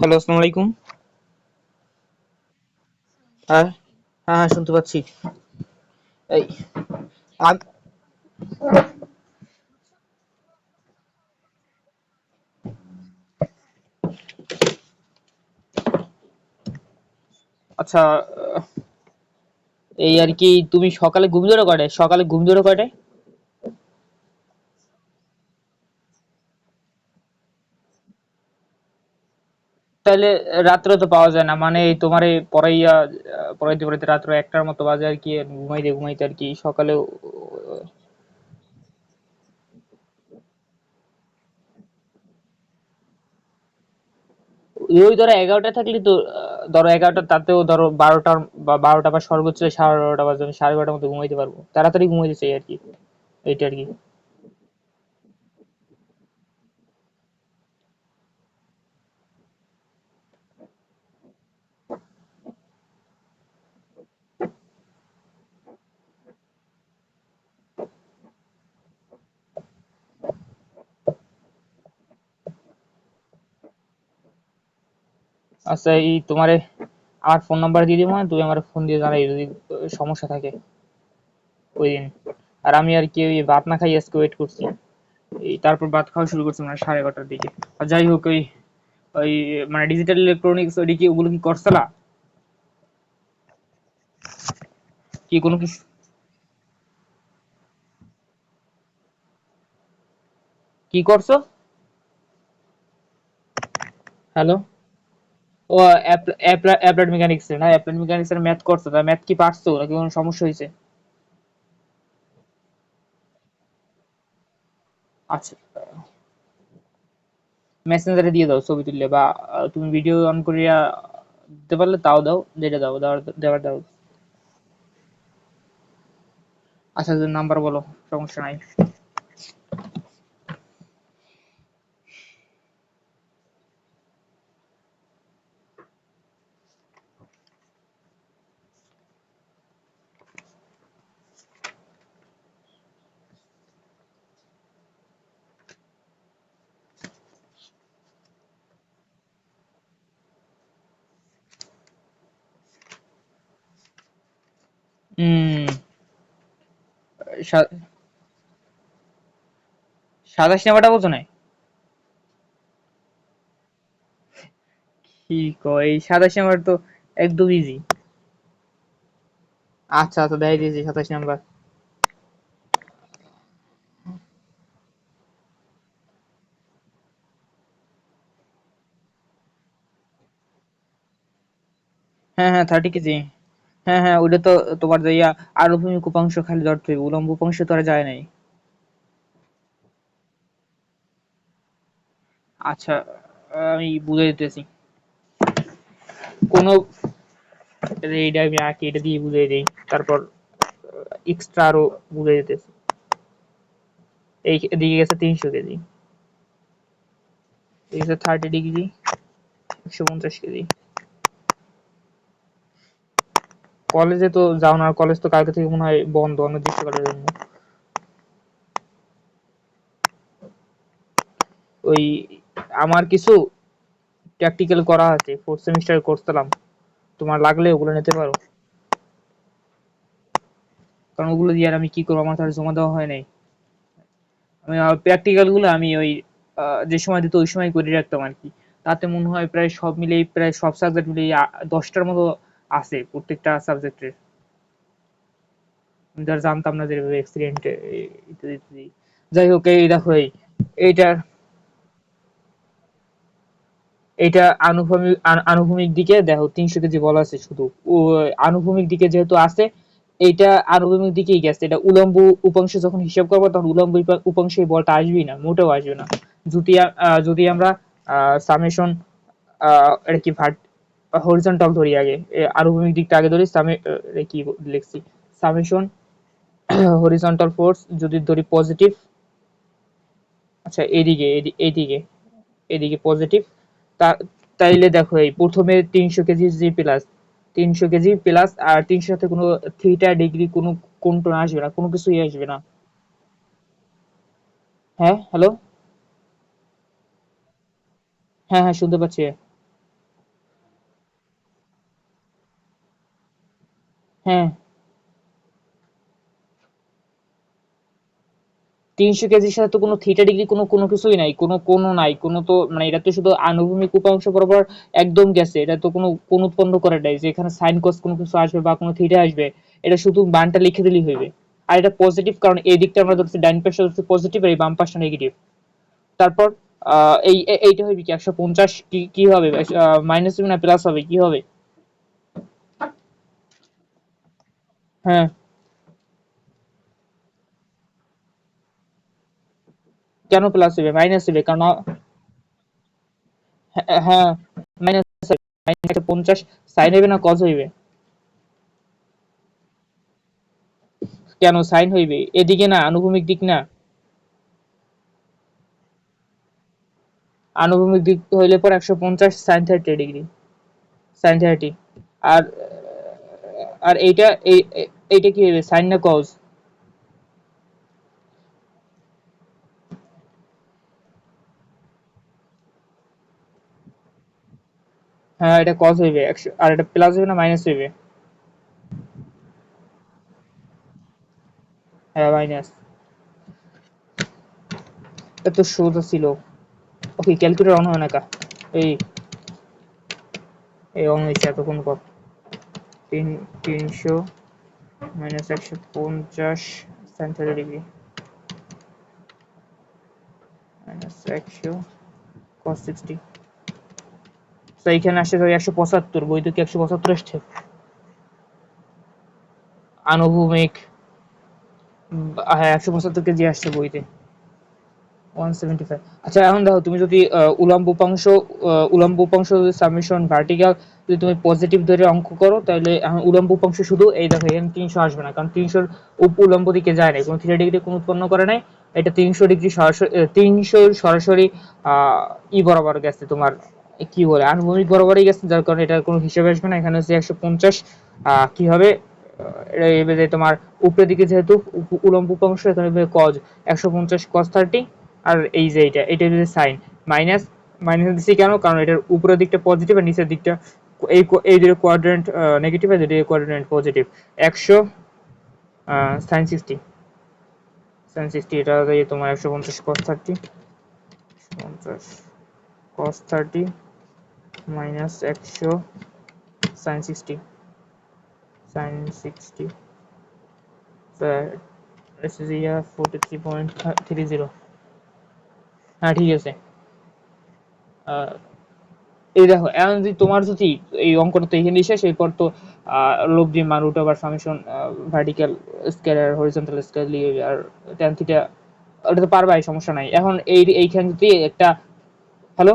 Hello, আসসালামু আলাইকুম। হ্যাঁ, হ্যাঁ, হ্যাঁ, শুনতে পাচ্ছি। এই আগ আচ্ছা, এই আর কি তুমি সকালে ঘুম ধরো কয়টায়? সকালে ঘুম ধরো কয়টায়? তাহলে রাত্রে তো পাওয়া যায় না, মানে এই তোমার এই পড়াইতে পড়াইতে রাত্র ১টার মতো বাজে আর কি, ঘুমাইতে ঘুমাইতে আর কি সকালেও। ওই ধরো ১১টা থাকলে তো ধরো ১১টা, তাতেও ধরো ১২টার বা ১২টা বা সর্বোচ্চ ১২:৩০ বাজে, আমি ১২:৩০ মতো ঘুমাইতে পারবো, তাড়াতাড়ি ঘুমাইতে চাই আর কি, এইটা আর কি। আচ্ছা, এই তোমারে আমার ফোন নাম্বার দিয়ে দিব, তুমি আমার ফোন দিয়ে জানাই যদি সমস্যা থাকে ওই দিন। আর আমি আর কি ওই ভাত না খাই আজকে ওয়েট করছি, এই তারপর ভাত খাওয়া শুরু করছি মানে 11:30টার দিকে। আর যাই হোক, ওই ওই মানে ডিজিটাল ইলেকট্রনিক্স ওইটা কি, ওগুলো কি করছলা? কি কোনো কিছু কি করছো? হ্যালো। ও, অ্যাপ্লাইড মেকানিক্স এর, না অ্যাপ্লাইড মেকানিক্স এর ম্যাথ করছো, তা ম্যাথ কি পারছো নাকি কোনো সমস্যা হয়েছে? আচ্ছা, মেসেঞ্জারে দিয়ে দাও ছবি তুললে, বা তুমি ভিডিও অন করিয়া দিতে পারলে তাও দাও, যেটা দাও দেওয়ার দাও। আচ্ছা, নাম্বার বলো, সমস্যা নাই। হুম। ২৭ নাম্বারটা বলছো না? কি কয়, এই ২৭ নাম্বার তো একদম ইজি। আচ্ছা, আচ্ছা, দেখাই দিয়েছি ২৭ নাম্বার। হ্যাঁ, হ্যাঁ, 30 কেজি। হ্যাঁ, হ্যাঁ, ওটা তো তোমার যাইয়া আনুভূমিক উপাংশ খালি ধরতে হইবে, উলম্ব উপাংশ তো আর যায় নাই। আচ্ছা, আমি বুঝাই দিতেছি। কোনো এইটা আমি আঁকি, এটা দিয়ে বুঝাই দিই, তারপর এক্সট্রা আরো বুঝাই দিতেছি। এই এদিকে গেছে ৩০০ কেজি, এই গেছে 30 ডিগ্রি, ১৫০ কেজি। কলেজে তো যাও না, কলেজ তো কালকে থেকে মনে হয় বন্ধ অনির্দিষ্টকালের জন্য। ওই আমার কিছু প্র্যাকটিক্যাল করা আছে, ফোর্থ সেমিস্টার করছিলাম, তোমার লাগলে ওগুলো নিতে পারো। কারণ ওগুলো দিয়ে আর আমি কি করবো, আমার তো আর জমা দেওয়া হয় নাই। আমি প্র্যাকটিক্যাল গুলো আমি ওই যে সময় দিত ওই সময় করে রাখতাম আর কি। তাতে মনে হয় প্রায় সব মিলিয়ে, প্রায় সব সাবজেক্ট মিলিয়ে 10টার মতো আছে প্রত্যেকটা সাবজেক্টের। আমি তো আর জানতাম না যে এক্সিডেন্ট ইত্যাদি ইত্যাদি। যাই হোক, এই দেখো এইটার এইটা আনুভূমিক দিকে দেখো ৩০০ কেজি বলা আছে শুধু। ও, আনুভূমিক দিকে যেহেতু আছে, এইটা আনুভূমিক দিকেই গেছে, এটা উলম্ব উপাংশ যখন হিসাব করবো তখন উলম্ব উপাংশে এই বলটা আসবেই না, মোটেও আসবে না। যদি আমরা সামেশন এটা কি হরিজন্টাল ধরি আগে, আনুভূমিক দিকটা আগে ধরি, কি লিখছি, সামেশন হরিজন্টাল ফোর্স যদি ধরি পজিটিভ। আচ্ছা, এইদিকে এদিকে পজিটিভ। তা তাইলে দেখো, এই প্রথমে ৩০০ KG G plus, ৩০০ KG plus, আর ৩০০ সাথে কোনো থিটা ডিগ্রি কোনো কোণ টোন আসবে না, কোনো কিছুই আসবে না। হ্যাঁ, হ্যালো। হ্যাঁ হ্যাঁ, শুনতে পাচ্ছি। হ্যাঁ, 300 কেজির সাথে তো কোনো থিটা ডিগ্রি কোনো কোনো কিছুই নাই, কোনো কোনো নাই, কোনো তো মানে এটা তো শুধু আনুভূমিক উপাংশ বরাবর একদম গেছে, এটা তো কোনো কোন উৎপন্ন করে নাই যে এখানে সাইন কস কোনো কিছু আসবে বা কোনো থিটা আসবে। এটা শুধু মানটা লিখে দিলেই হইবে। আর এটা পজিটিভ, কারণ এই দিকটা আমরা ধরছি, ডাইন পাশটা ধরছি পজিটিভ আর এই বাম পাশটা নেগেটিভ। তারপর এইটা হইবে কি 150, কি কি হবে, মাইনাস হবে না প্লাস হবে, কি হবে? হ্যাঁ, কেন প্লাস হবে, মাইনাস হবে কারণ হ্যাঁ হ্যাঁ, মাইনাস হবে। মাইনাস 150 সাইন হইবে না কজ হইবে? কেন সাইন হইবে, এদিকে না, আনুভূমিক দিক না। আনুভূমিক দিক হইলে পর 150 সাইন 30 ডিগ্রি, সাইন 30। আর আর এইটা কি হবে, সাইন না কজ? হ্যাঁ, এটা কজ হইবে 100, আর এটা প্লাস হইবে না মাইনাস হইবে? হ্যাঁ, মাইনাস। এটা তো সোজা ছিল। ওকে, ক্যালকুলেটর অন হয় না কা? এই এই অন হয়েছে এতক্ষণ পর। 300 মাইনাস 150 সাইন 30 ডিগ্রি মাইনাস 100 কস 60। তো এইখানে আসছে ধর 175, বইতে কি 175 আসছে? আনুভূমিক, হ্যাঁ 175 কেজি আসছে বইতে। 175। আচ্ছা, এখন দেখো তুমি যদি উলম্ব উপাংশ যদি সাবমিশন ভার্টিক্যাল যদি তুমি পজিটিভ ধরে অঙ্ক করো, তাহলে এখন উলম্ব উপাংশ শুধু এই দেখো, এখানে 300 আসবে না, কারণ 300 উলম্ব দিকে যায় নাই, কোনো থিটা ডিগ্রি কোনো উৎপন্ন করে নাই। এটা 300 ডিগ্রি সরাসরি, 300 সরাসরি বরাবর গেছে তোমার, কি বলে, আনুভূমিক বরাবরই গেছে, যার কারণে এটার কোনো হিসেবে আসবে না। এখানে হচ্ছে 150, কি হবে, এটা এবারে তোমার উপরের দিকে যেহেতু উলম্ব উপাংশ, এখানে কজ 150 কস 30। আর এই যে এটা যদি সাইন, মাইনাস, মাইনাস দিচ্ছি কেন, কারণ এটার উপরের দিকটা পজিটিভ আর নিচের দিকটা এই দুটো কোয়াড্রেন্ট নেগেটিভ, আর দুটো কোয়াড্রেন্ট পজিটিভ। 100 সাইন 60, সাইন 60, এটা দিয়ে তোমার 150 cos 30, 50 cos 30 minus 100 sine 60, sine 60, this is here 43.30। হ্যাঁ, ঠিক আছে। আহ, এই দেখো, এখন যদি তোমার যদি এই অঙ্কটা তো এখানে শেষ, এরপর তো লব্ধি মান root over summation vertical scalar horizontal scalar লিয়ে, আর ট্যান থিটা, ওটা তো পারবাই, সমস্যা নাই। এখন এইখানে যদি একটা, হ্যালো,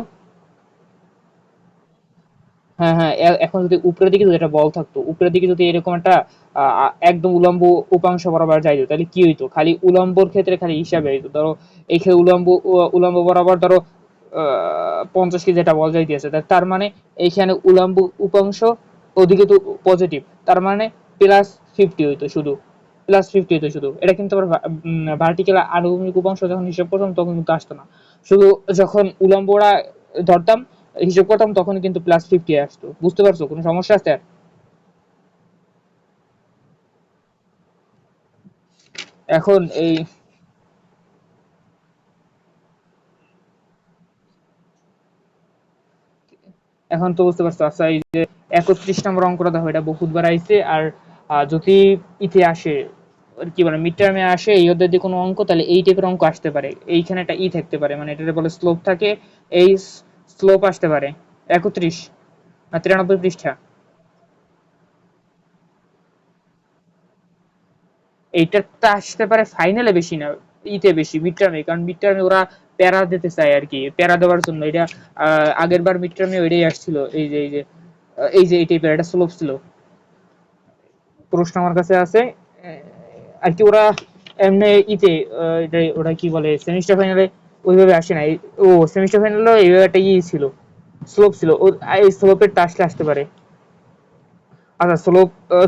হ্যাঁ হ্যাঁ, এখন যদি উপরের দিকে যদি একটা বল থাকতো, উপরের দিকে যদি এরকম একটা একদম উলম্ব উপাংশ বরাবর যাইতো, তাহলে কি হইতো, খালি উলম্বর ক্ষেত্রে খালি হিসাবে হইতো, ধরো এইখানে উলম্ব বরাবর ধরো 50 কেজি একটা বল যাইতেছে, তার মানে এইখানে উলম্ব উপাংশ ওদিকে তো পজিটিভ, তার মানে প্লাস 50 হইতো শুধু, প্লাস 50 হইতো শুধু। এটা কিন্তু আবার ভার্টিক্যাল আনুভূমিক উপাংশ যখন হিসাব করতাম তখন কিন্তু আসতো না, শুধু যখন উলম্বরা ধরতাম, হিসাব করতাম, তখন কিন্তু প্লাস 50 আসতো। বুঝতে পারছো, কোনো সমস্যা আছে আর? এখন এখন তো বুঝতে পারছো। আচ্ছা, এই যে 31 নম্বর অঙ্কটা দেখো, এটা বহুতবার আইছে। আর যদি ইতে আসে, আর কি বলে, মিড টার্মে আসে এই অধ্যায় দিয়ে কোনো অঙ্ক, তাহলে এই টাইপের অঙ্ক আসতে পারে। এইখানে একটা থাকতে পারে, মানে এটা বলে স্লোপ থাকে, এই স্লোপ আসতে পারে। 31 না 93 পৃষ্ঠা। এইটাতে আসতে পারে ফাইনালে, বেশি না, বেশি মিড টার্মে, কারণ মিড টার্মে ওরা প্যারা দিতে চায় আর কি, প্যারা দেওয়ার জন্য এটা। আগের বার মিড টার্মে ওইটাই আসছিল, এই টাইপের একটা স্লোপ ছিল। প্রশ্ন আমার কাছে আছে, আর কি ওরা এমনি ওরা কি বলে, সেমিস্টার ফাইনালে ওইভাবে আসে না। ও সেমিস্টার ফাইনালে এইভাবে একটা ছিল, স্লোপ ছিল, ও এই স্লোপের টাসলে আসতে পারে। আচ্ছা,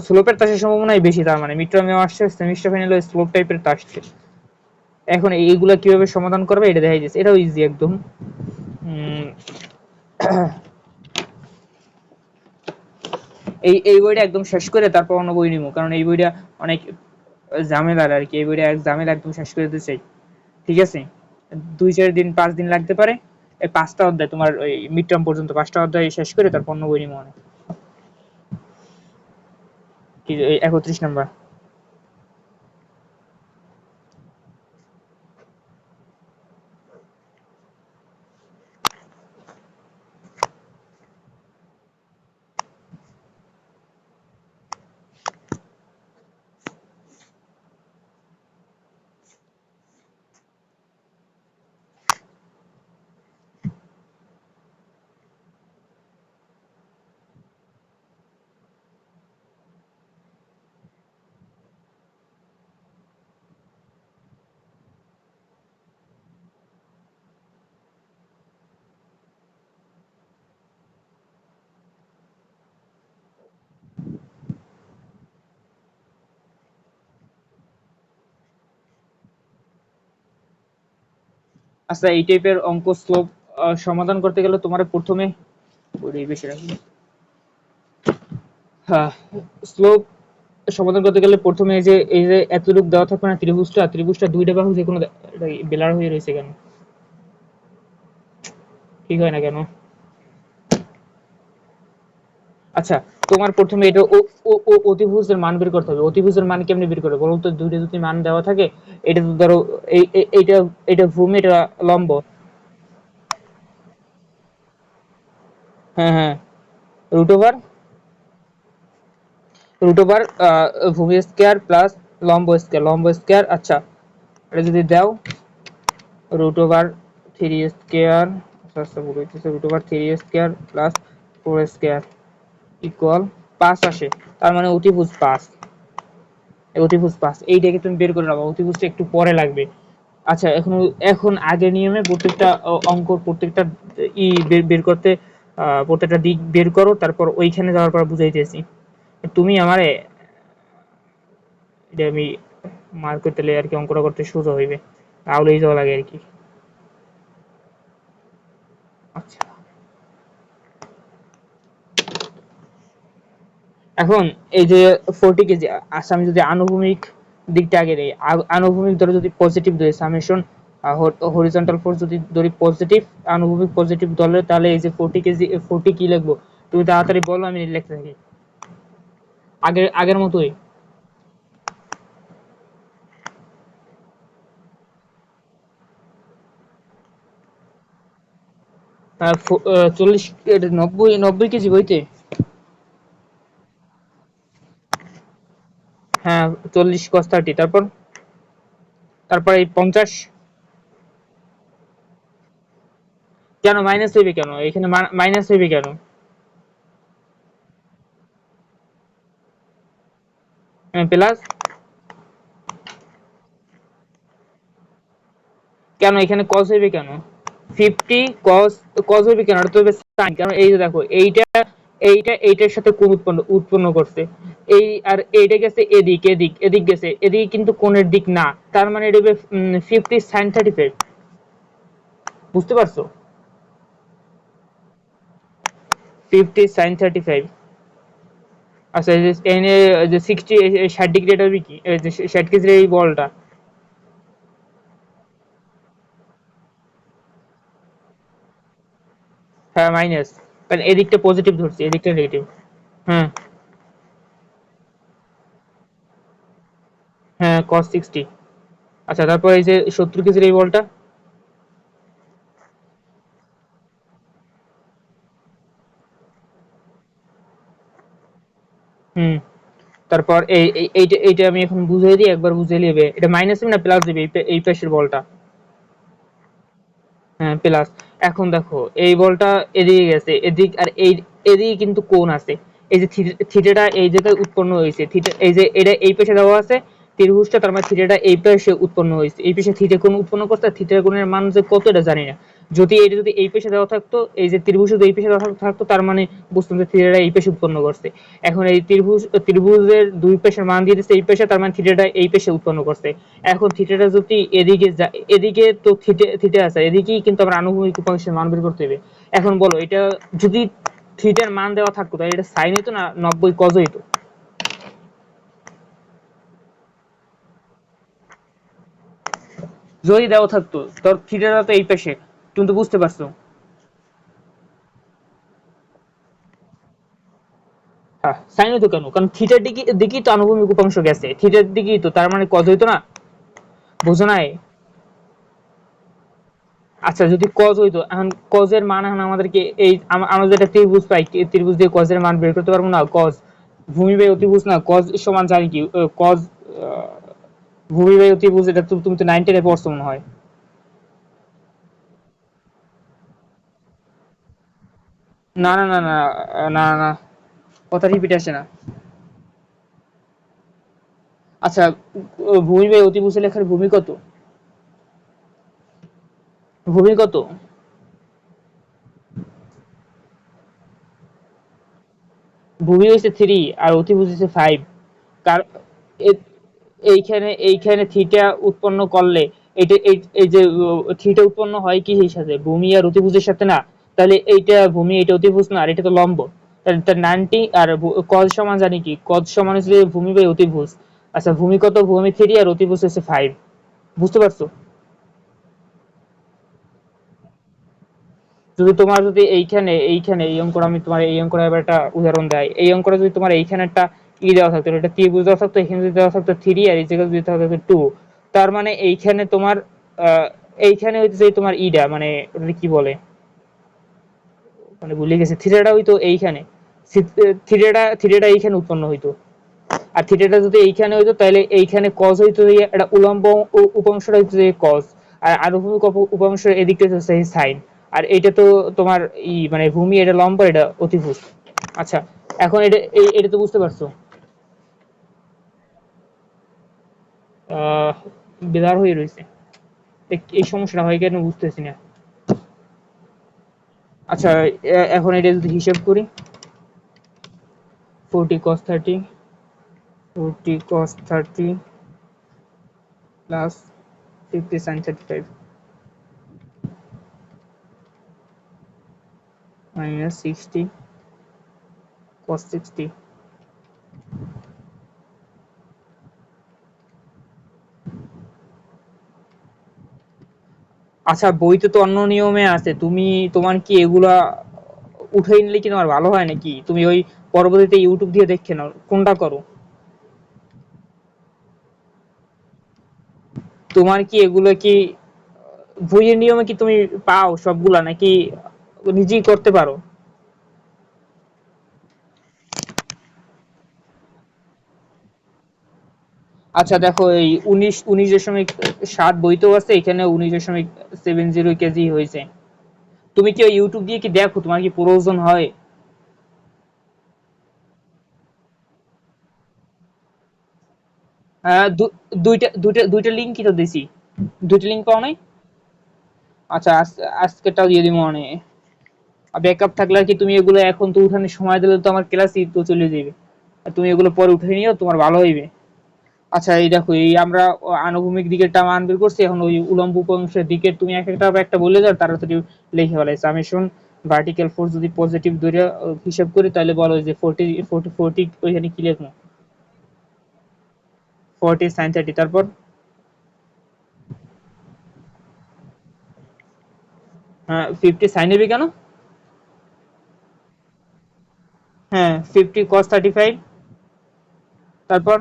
স্লোপের তাসের সম্ভাবনাই বেশি, তার মানে মিড টার্মেও আসছে, সেমিস্টার ফাইনালে স্লোপ টাইপের তাসছে। এখন এইগুলা কিভাবে সমাধান করবে এটা দেখাই দিচ্ছে, এটাও ইজি একদম। এই বইটা একদম শেষ করে তারপর অন্য বই নিবো, কারণ এই বইটা অনেক ঝামেলার আর কি। এই বইটা এক ঝামেলা একদম শেষ করে দিতে চাই। ঠিক আছে, 2-4 দিন 5 দিন লাগতে পারে। এই 5টা অধ্যায় তোমার ওই মিড টার্ম পর্যন্ত 5টা অধ্যায় শেষ করে তারপর অন্য বই নিবো অনেক। কি এই 31 নাম্বার। আচ্ছা, এই টাইপের অঙ্ক শ্লোক সমাধান করতে গেলে তোমার প্রথমে ওই বেশি রাখি। হ্যাঁ, শ্লোক সমাধান করতে গেলে প্রথমে এই যে এতটুকু দেওয়া থাকবে না, ত্রিভুজটা দুইটা বাহু যে কোনো বেলার হয়ে রয়েছে কেন? ঠিক হয় না কেন? আচ্ছা, তোমার প্রথমে এটা অতিভুজের মান বের করতে হবে। অতিভুজের মান কেমনে বের করবে বলো তো? দুইটা যদি মান দেওয়া থাকে, এটা তো ধরো এইটা এটা ভূমি, এটা লম্ব। হ্যাঁ হ্যাঁ, রুট ওভার ভূমি স্কয়ার প্লাস লম্ব স্কয়ার। আচ্ছা, এটা যদি দাও রুট ওভার 3 স্কয়ার, আচ্ছা ভুল হইতেছে, root over 3 square plus 4 square equal 5 আসে। তার মানে অতিভুজ 5। অতিভুজ 5 এইটাকে তুমি বের করে নাও, অতিভুজটা একটু পরে লাগবে। আচ্ছা, এখন আগের নিয়মে প্রত্যেকটা অঙ্ক প্রত্যেকটা বের বের করতে প্রত্যেকটা দিক বের করো, তারপর ওইখানে যাওয়ার পর বুঝাইতেছি। তুমি আমারে এটা আমি মার করতে আর কি অঙ্কটা করতে সোজা হইবে, আউলেই যাওয়া লাগে আর কি। আচ্ছা, এখন এই যে 40 কেজি, আচ্ছা আমি যদি আনুভূমিক দিকটা আগে নেই, আনুভূমিক ধরো যদি পজিটিভ ধরে সামেশন হরিজন্টাল ফোর্স যদি ধরি পজিটিভ, আনুভূমিক পজিটিভ ধরলে, তাহলে এই যে 40 কেজি 40 কি লিখবো? তুমি তাড়াতাড়ি বলো, আমি লিখতে থাকি আগের আগের মতোই। 40, 90 90 কেজি বইতে। হ্যাঁ, 40 cos 30, তারপর তারপর এই 50। কেন মাইনাস হইবে কেন এখানে? মাইনাস হইবে কেন? প্লাস কেন এখানে কস হইবে কেন? 50 কস হইবে কেন? এটা তো হবে সাইন, কারণ এই যে দেখো এইটা এইটার সাথে কোণ উৎপন্ন উৎপন্ন করছে। এই আর এইটা গেছে এদিক, এদিক গেছে এদিকে, কিন্তু কোণের দিক না। তার মানে এটা হবে 50 sin 35। বুঝতে পারছো? 50 sin 35। আচ্ছা, এই যে এনে যে 60 ডিগ্রি, এটা হবে কি? এই যে 60 কেজির এই বলটা। হ্যাঁ মাইনাস, কারণ এদিকটা পজিটিভ ধরছি, এদিকটা নেগেটিভ। হ্যাঁ হ্যাঁ, cos 60। আচ্ছা, তারপর এই যে 70 কেজির এই বলটা। হুম, তারপর এইটা আমি এখন বুঝিয়ে দিই, একবার বুঝিয়ে নিবে। এটা মাইনাস দিবে না প্লাস দিবে এই পাশের বলটা? হ্যাঁ প্লাস। এখন দেখো এই বলটা এদিকে গেছে এদিক, আর এদিকে কিন্তু কোণ আছে। এই যে থিটাটা এই জায়গায় উৎপন্ন হয়েছে, থিটা এই যে এটা এই পাশে দেওয়া আছে ত্রিভুজটা, তার মানে থিটাটা এই পাশে উৎপন্ন হয়েছে, এই পাশে থিটা কোণ উৎপন্ন করতে। থিটা কোণের মান যে কত এটা জানি না, যদি এটা যদি এই পেশে দেওয়া থাকতো, এই যে ত্রিভুজ যদি এই পেশে দেওয়া থাকতো, তার মানে বুঝতাম যে থিটাটা এই পেশে উৎপন্ন করছে। এখন এই ত্রিভুজের দুই পেশের মান দিয়ে দিচ্ছে এই পেশে, তার মানে থিটাটা এই পেশে উৎপন্ন করছে। এখন থিটাটা যদি এদিকে এদিকে তো থিটা থিটা আছে, এদিকেই কিন্তু আমার আনুভূমিক উপাংশের মান বের করতে হবে। এখন বলো, এটা যদি থিটার মান দেওয়া থাকতো তাহলে এটা সাইন হইতো না 90 কজ হইতো? যদি দেওয়া থাকতো তোর থিটাটা তো এই পেশে, তুমি তো বুঝতে পারছো। হ্যাঁ, সাইন হইতো কেন? কারণ থিটার দিকেই তো আনুভূমিক উপাংশ গেছে, থিটার দিকেই তো, তার মানে কজ হইতো না? বুঝো নাই? আচ্ছা, যদি কজ হইতো, এখন কজের মান এখন আমাদেরকে এই আমরা যেটা ত্রিভুজ পাই, ত্রিভুজ দিয়ে কজের মান বের করতে পারবো না? কজ ভূমি বাই অতিভুজ না, কজ সমান জানি কি কজ ভূমি বাই অতিভুজ, এটা তুমি তো 9 টেনে পড়ছো মনে হয়। না না না না না না, কথা রিপিট আসে না। আচ্ছা, ভূমি বাই অতিভুজ লেখার ভূমি কত? ভূমি কত? ভূমি হচ্ছে 3 আর অতিভুজ হচ্ছে 5। কার এইখানে থিটা উৎপন্ন করলে এটা এই যে থিটা উৎপন্ন হয় কি সাথে? ভূমি আর অতিভুজের সাথে না? তাহলে এইটা ভূমি, এটা অতিভুজ না, আর এটা তো লম্ব। তাহলে তার 90 আর কজ সমান জানি কি? কজ সমান হচ্ছে ভূমি বাই অতিভুজ। আচ্ছা, ভূমি কত? ভূমি 3 আর অতিভুজ হচ্ছে 5। বুঝতে পারছো? যদি তোমার যদি এইখানে এই অঙ্কটা, আমি তোমার এই অঙ্কটা এবার একটা উদাহরণ দেয়, এই অঙ্কটা যদি তোমার এইখানে একটা দেওয়া থাকতো, এটা ত্রিভুজ দেওয়া থাকতো, এখানে যদি দেওয়া থাকতো 3 আর এই জায়গায় যদি দেওয়া থাকতো 2, তার মানে এইখানে তোমার আহ এইখানে হচ্ছে যে তোমার মানে ওটা কি বলে, মানে ভুলে গেছি, থিটাটা হইতো এইখানে, থিটাটা এইখানে উৎপন্ন হইতো। আর থিটাটা যদি এইখানে হইতো তাহলে এইখানে কজ হইতো যে একটা উলম্ব উপাংশটা হইতো যে কজ, আর আনুভূমিক উপাংশের এদিকটা হচ্ছে সাইন। আর এটা তো তোমার মানে ভূমি, এটা লম্ব, এটা অতিভুজ। আচ্ছা, এখন এটা তো বুঝতে পারছো। আহ বেদার হয়ে রয়েছে, এই সমস্যাটা হয় কেন বুঝতেছি না। আচ্ছা, এখন এটা যদি হিসাব করি, 40 cos 30, 40 cos 30 plus 50 sin 35 minus 60 cos 60। আচ্ছা, বইতে তো অন্য নিয়মে আছে, তোমার কি এগুলা উঠাই নিলে কি তোমার ভালো হয় নাকি? তুমি ওই পরবর্তীতে ইউটিউব দিয়ে দেখে নাও কোনটা করো। তোমার কি এগুলো কি বইয়ের নিয়মে কি তুমি পাও সবগুলা, নাকি নিজেই করতে পারো? আচ্ছা দেখো, এই 19.7 বইতেও আছে, এখানে 19.70 কেজি হয়েছে। তুমি কি ওই ইউটিউব দিয়ে কি দেখো, তোমার কি প্রয়োজন হয়? হ্যাঁ, দুইটা লিঙ্কই তো দিছি। দুইটা লিঙ্ক পাও নাই? আচ্ছা, আজকেরটাও দিয়ে দিব মানে। ব্যাকআপ থাকলে আর কি, তুমি এগুলো এখন তো উঠানোর সময় দিলে তো আমার ক্লাসই তো চলে যাবে, আর তুমি এগুলো পরে উঠে নিও, তোমার ভালো হইবে। আচ্ছা, এই দেখো, এই আমরা আনুভূমিক দিকের টা মান বের করছি, এখন ওই উলম্ব অংশের দিকে তুমি এক একটা একটা বলে যাও, তাড়াতাড়ি লিখে ফেলাই। সামেশন ভার্টিক্যাল ফোর্স যদি পজিটিভ ধরে হিসাব করি, তাহলে বলো যে 40 ওইখানে কি লিখবো? 40 sin 30, তারপর 50 sin নেবে কেন? হ্যাঁ, 50 cos 35, তারপর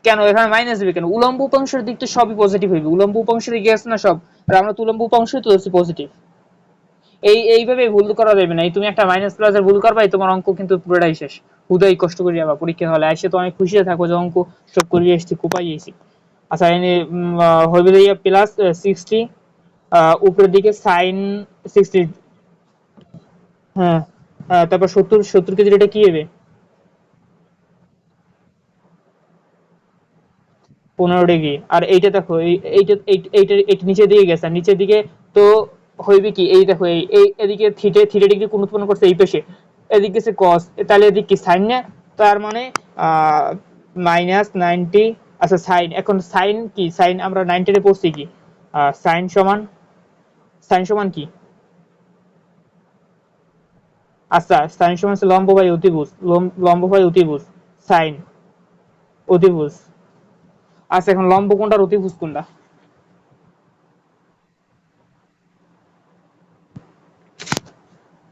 কেন এখানে মাইনাস দিবে কেন? উলম্ব উপাংশের দিক তো সবই পজিটিভ হইবে, উলম্ব উপাংশের দিকে আছে না সব, আর আমরা তো উলম্ব উপাংশই তো ধরছি পজিটিভ। এইভাবে ভুল করা যাবে না, এই তুমি একটা মাইনাস প্লাস এর ভুল করবা, এই তোমার অঙ্ক কিন্তু পুরোটাই শেষ। হুদাই কষ্ট করে যাবা পরীক্ষা হলে আসে, তো অনেক খুশি থাকো যে অঙ্ক সব করিয়ে এসেছি, কোপাই এসেছি। আচ্ছা, এনে হইবে প্লাস 60, উপরের দিকে সাইন 60। হ্যাঁ, তারপর 70 কেজির এটা কি হবে? 15 ডিগ্রি। আর এইটা দেখো এইটা এইটা এইটা নিচের দিকে গেছে, আর নিচের দিকে তো হইবে কি, এই দেখো এই এদিকে থিটা থিটা ডিগ্রি কোণ উৎপন্ন করছে এই পাশে, এদিকে গেছে কস, তাহলে এদিকে কি সাইন না, তার মানে -90। আচ্ছা সাইন, এখন সাইন কি, সাইন আমরা 90 পড়ছি কি, সাইন সমান, সাইন সমান কি, আচ্ছা সাইন সমান হচ্ছে লম্ব বাই অতিভুজ, লম্ব বাই অতিভুজ, সাইন অতিভুজ। আচ্ছা এখন লম্ব কোনটা আর অতিভুজ কোনটা?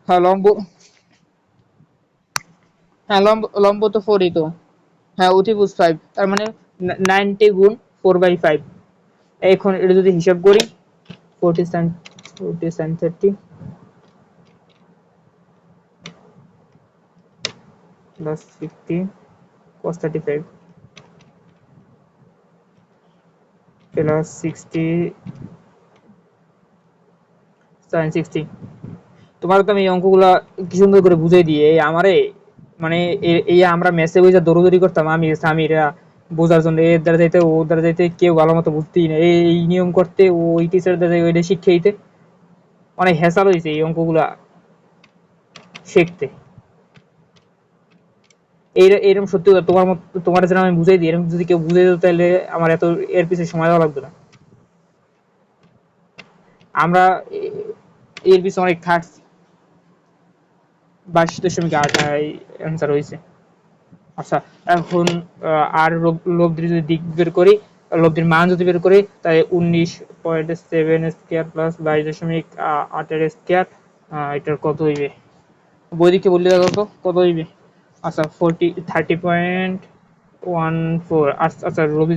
হ্যাঁ লম্ব, হ্যাঁ লম্ব লম্ব তো 4ই তো। হ্যাঁ অতিভুজ 5, তার মানে 90 গুণ 4/5। এখন এটা যদি হিসাব করি, 40 sine, 40 sine 30 plus 50 cos 35 plus 60 sine 60। তোমার তো আমি এই অঙ্কগুলা কি সুন্দর করে বুঝাই দিয়ে এই আমারে, মানে এই আমরা মেসে বইসা দৌড়দৌড়ি করতাম আমি সামিরা বোঝার জন্য, এর দ্বারা যাইতে ও দ্বারা যাইতে কেউ ভালো মতো বুঝতেই না, এই নিয়ম করতে ও ওই টিচার দ্বারা ওইটা শিখাইতে অনেক হেসাল হয়েছে এই অঙ্কগুলা শিখতে। এইরকম সত্যি কথা, তোমার মত তোমার যেন আমি বুঝাই দিই, এরকম যদি কেউ বুঝাই দিত তাহলে আমার এত এর পিছনে সময় দেওয়া লাগবে না। আমরা এর পিছনে অনেক খাটছি। 22.8 অ্যান্সার হয়েছে। আচ্ছা এখন আর লব্ধির যদি দিক বের করি, লব্ধির মান যদি বের করি, তাই 19.7 স্কোয়ার প্লাস 22.8 স্কোয়ার, এটার কত হইবে, বইদিকে বললে দেখো তো কত হইবে। আচ্ছা 30 আচ্ছা আচ্ছা, রবি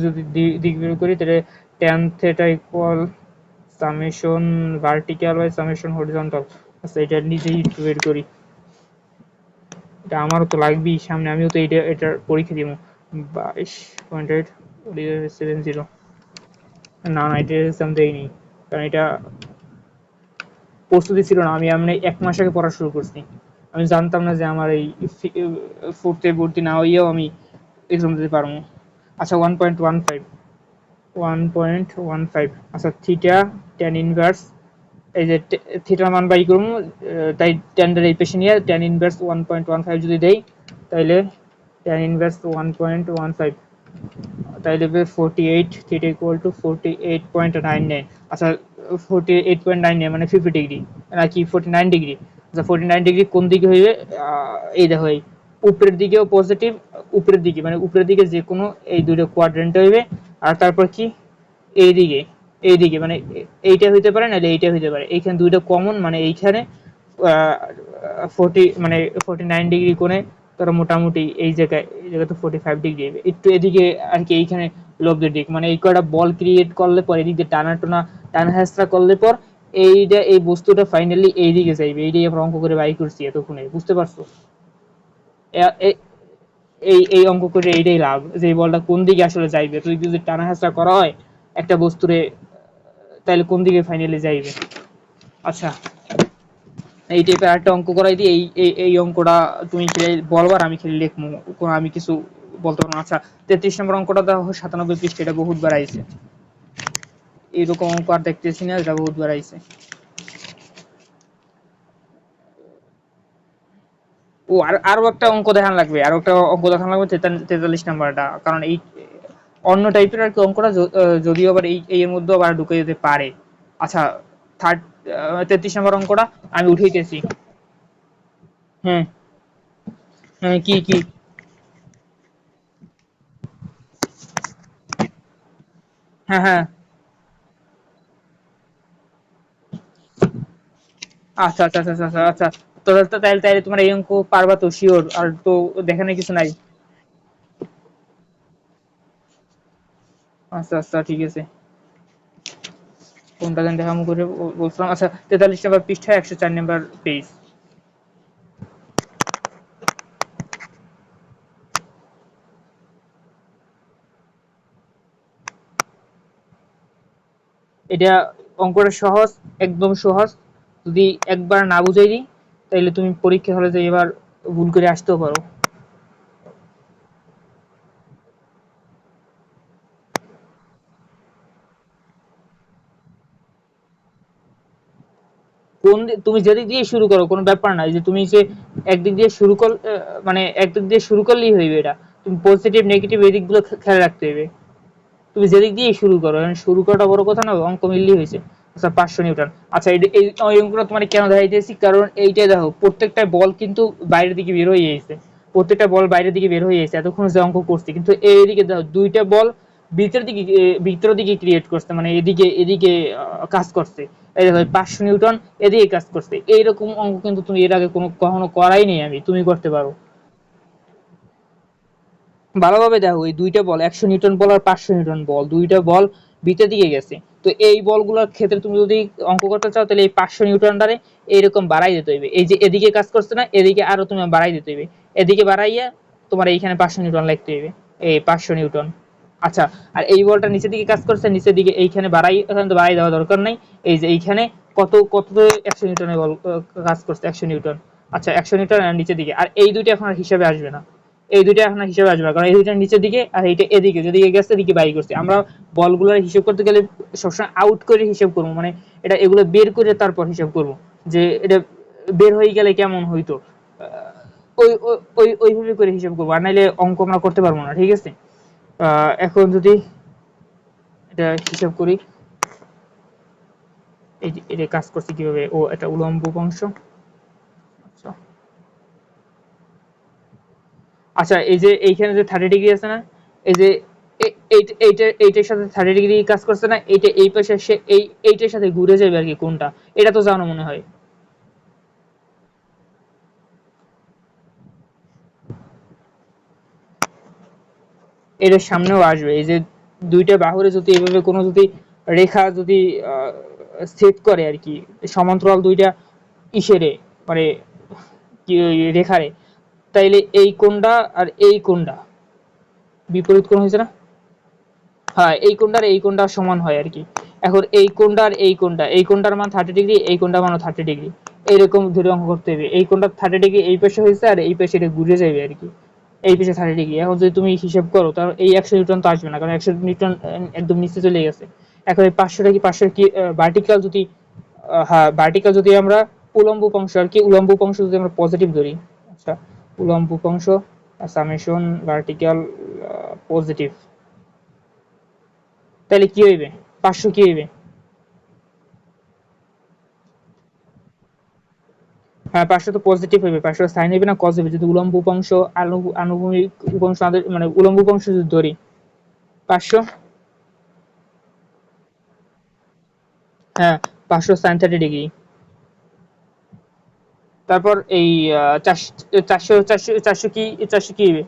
যদি দিক বের করি তাহলে tan theta equal summation vertical by summation horizontal. আচ্ছা এটা নিজেই একটু বের করি, এটা আমারও তো লাগবেই সামনে, আমিও তো এটার পরীক্ষা দিব। 22.8 না না, এটা এক্সাম দেয়নি, কারণ এটা প্রস্তুতি ছিল না, আমি এমনি 1 মাস আগে পড়া শুরু করছি। আমি জানতাম না যে আমার এই ফোর্থে ভর্তি না হইয়াও আমি এক্সাম দিতে পারবো। আচ্ছা 1.15, আচ্ছা থিটা ট্যান ইনভার্স, এই যে থিটার মান বাই করবো, তাই ট্যানটার এই পেশে নিয়ে ট্যান ইনভার্স 1.15 যদি দেই, তাইলে ট্যান ইনভার্স 1.15, তাইলে 48, থিটা ইকুয়াল টু 48.99। আচ্ছা 48.99 মানে 50 ডিগ্রি নাকি 49 ডিগ্রি? আচ্ছা 49 ডিগ্রি কোন দিকে হইবে, এই দেখো এই উপরের দিকেও পজিটিভ, উপরের দিকে মানে উপরের দিকে যে কোনো এই দুটো কোয়াড্রেন্ট হইবে। আর তারপর কি এইদিকে, এইদিকে মানে এইটা হইতে পারে নাহলে এইটা হইতে পারে, এইখানে দুইটা কমন মানে এইখানে 40 মানে 49 ডিগ্রি কোণে ধরো মোটামুটি এই জায়গায় তো 45 ডিগ্রি, একটু এদিকে আর কি, এইখানে লব্ধের দিক মানে এই কয়টা বল ক্রিয়েট করলে পর এদিক দিয়ে টানা টানা টানা হেঁচড়া করলে পর এইটা এই বস্তুটা ফাইনালি এইদিকে যাইবে, এইটাই আমরা অঙ্ক করে বাই করছি এতক্ষণে, বুঝতে পারছো? এ- এ- এই অঙ্ক করে এইটাই লাভ, যে এই বলটা কোন দিকে আসলে যাইবে, তুই যদি টানা হেঁচড়া করা হয় একটা বস্তুরে, তাহলে কোন দিকে ফাইনালি যাইবে। আচ্ছা এই টাইপের একটা অঙ্ক করাই দিই, এই অঙ্কটা তুমি খেলে বলবার, আমি খেলে লিখবো, কোনো আমি কিছু বলতে পারবো না। আচ্ছা 33 নম্বর অঙ্কটা দেখো, 97 পৃষ্ঠা, এটা বহুতবার আইছে, এইরকম অঙ্ক আর দেখতেছি না, এটা বহুতবার আইছে। ও আর আরো একটা অঙ্ক দেখান লাগবে, আরো একটা অঙ্ক দেখান লাগবে, 43 নম্বরটা, কারণ এই অন্য টাইপের আর কি অঙ্কটা যদিও আবার এই এর মধ্যে আবার ঢুকে যেতে পারে। আচ্ছা থার্ড 33 নম্বর অঙ্কটা আমি উঠাইতেছি। হ্যাঁ হ্যাঁ, কি কি? হ্যাঁ হ্যাঁ, আচ্ছা আচ্ছা আচ্ছা আচ্ছা আচ্ছা। তো তো তাহলে তাহলে তোমার এই অঙ্ক পারবা তো শিওর, আর তো দেখানে কিছু নাই। আচ্ছা আচ্ছা ঠিক আছে, কোনটা যেন দেখাম করে বলছিলাম। আচ্ছা 43 নম্বর পৃষ্ঠা, 104 নম্বর পেজ। এটা অঙ্কটা সহজ, একদম সহজ, যদি একবার না বুঝাই দিই তাহলে তুমি পরীক্ষা হলে যে এবার ভুল করে আসতেও পারো। তুমি যেদিক দিয়ে শুরু করো কোনো ব্যাপার না, যে তুমি যে একদিক দিয়ে শুরু কর, মানে একদিক দিয়ে শুরু করলেই হইবে এটা। তুমি পজিটিভ নেগেটিভ এই দিকগুলো খেয়াল রাখতে হবে। তুমি যেদিক দিয়ে শুরু করো, মানে শুরু করাটা বড় কথা না, অঙ্ক মিললেই হয়েছে। আচ্ছা 500 নিউটন। আচ্ছা এই অঙ্কটা তোমার কেন দেখাইতেছি, কারণ এইটা দেখো প্রত্যেকটা বল কিন্তু বাইরের দিকে বের হয়ে গেছে, প্রত্যেকটা বল বাইরের দিকে বের হয়ে গেছে এতক্ষণ যে অঙ্ক করছি, কিন্তু এইদিকে দেখো দুইটা বল ভিতরের দিকে ক্রিয়েট করছে, মানে এদিকে এদিকে কাজ করছে। এই দেখো 500 নিউটন এদিকে কাজ করছে। এইরকম অঙ্ক কিন্তু তুমি এর আগে কখনো করাই নেই আমি, তুমি করতে পারো। ভালোভাবে দেখো, এই দুইটা বল 100 নিউটন বল আর 500 নিউটন বল, দুইটা বল ভিতর দিকে গেছে। তো এই বলগুলোর ক্ষেত্রে তুমি যদি অঙ্ক করতে চাও, তাহলে এই 500 নিউটনটারে এইরকম বাড়াই দিতে হইবে। এই যে এদিকে কাজ করছে না, এদিকে আরো তুমি বাড়াই দিতে হইবে। এদিকে বাড়াইয়া তোমার এইখানে 500 নিউটন লিখতে হইবে, এই 500 নিউটন। আচ্ছা, আর এই বলটা নিচের দিকে কাজ করছে, নিচের দিকে এইখানে বাড়াই, এখানে তো বাড়াই দেওয়া দরকার নাই। এই যে এইখানে কত কত 100 নিউটনের বল কাজ করছে, 100 নিউটন। আচ্ছা 100 নিউটন আর নিচের দিকে, আর এই দুইটা এখন আর হিসাবে আসবে না। এই দুইটা এখন আর হিসাবে আসবে না, কারণ এই দুইটা নিচের দিকে আর এইটা এদিকে, যেদিকে গেছে এদিকে বাই করছে। আমরা বলগুলোর হিসাব করতে গেলে সবসময় আউট করে হিসাব করবো, মানে এটা এগুলো বের করে তারপর হিসাব করবো, যে এটা বের হয়ে গেলে কেমন হইতো। ওই ওই ওইভাবে করে হিসাব করবো, আর নাইলে অঙ্ক আমরা করতে পারবো না, ঠিক আছে। এখন যদি এটা হিসাব করি, এই যে এটা কাজ করছে কিভাবে, ও এটা উলম্ব অংশ। আচ্ছা, আচ্ছা এই যে এইখানে যে 30 ডিগ্রি আছে না, এই যে এইটার সাথে 30 ডিগ্রি কাজ করছে না, এইটা এই পাশে সে এইটার সাথে ঘুরে যাবে আর কি, কোনটা? এটা তো জানো মনে হয়। এটার সামনেও আসবে। এই যে দুইটা বাহুরে যদি এভাবে কোনো যদি রেখা যদি সেট করে আর কি, সমান্তরাল দুইটা ইসেরে, মানে কি ওই রেখারে, তাইলে এই কোণটা আর এই কোণটা বিপরীত কোণ হয়েছে না? হ্যাঁ, এই কোণটা আর এই কোণটা সমান হয় আর কি। এখন এই কোণটা আর এই কোণটার মান 30 ডিগ্রি, এই কোণটার মানও 30 ডিগ্রি। এইরকম ধরে অঙ্ক করতে হবে। এই কোণটা 30 ডিগ্রি এই পাশে হয়েছে, আর এই পাশে এটা ঘুরে যাবে আর কি, এই পাশে 30 ডিগ্রি। এখন যদি তুমি হিসাব করো, তাহলে এই 100 নিউটন তো আসবে না, কারণ 100 নিউটন একদম নিচে চলে গেছে। এখন এই 500টা কি ভার্টিক্যাল যদি, হ্যাঁ ভার্টিক্যাল যদি আমরা উলম্ব উপাংশ আর কি, উলম্ব উপাংশ যদি আমরা পজিটিভ ধরি। আচ্ছা, উলম্ব উপাংশ সামেশন ভার্টিক্যাল পজিটিভ, তাহলে কি হইবে? 500 কি হইবে? হ্যাঁ 500 তো পজিটিভ হইবে, 500 সাইন হইবে না কজ হইবে, যদি উলম্ব উপাংশ আনুভূমিক উপাংশ মানে উলম্ব উপাংশ যদি ধরি। 500, হ্যাঁ 500 sin 30 ডিগ্রি। তারপর এই 400 কি, 400 কি হইবে?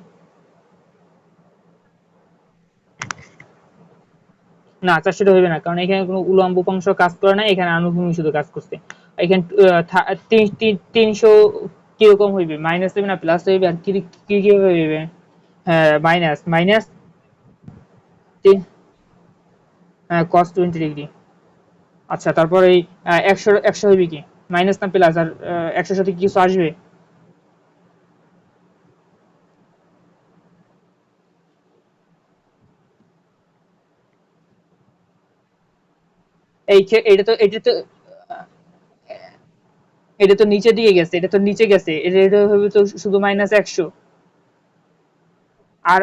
না 400 হইবে না, কারণ এখানে কোনো উলম্ব উপাংশ কাজ করে না, এখানে আনুভূমিক শুধু কাজ করছে। এখানে 300 কিরকম হইবে, মাইনাস হইবে না প্লাস হইবে, আর কি কি কি হইবে? হ্যাঁ মাইনাস মাইনাস, cos 20 ডিগ্রি। আচ্ছা তারপর এই 100 100 হইবে কি, মাইনাস না প্লাস? আর 100 সাথে কি কিছু আসবে? এটা তো এটা তো নিচে দিয়ে গেছে, এটা তো নিচে গেছে, এটা হবে তো শুধু -100। আর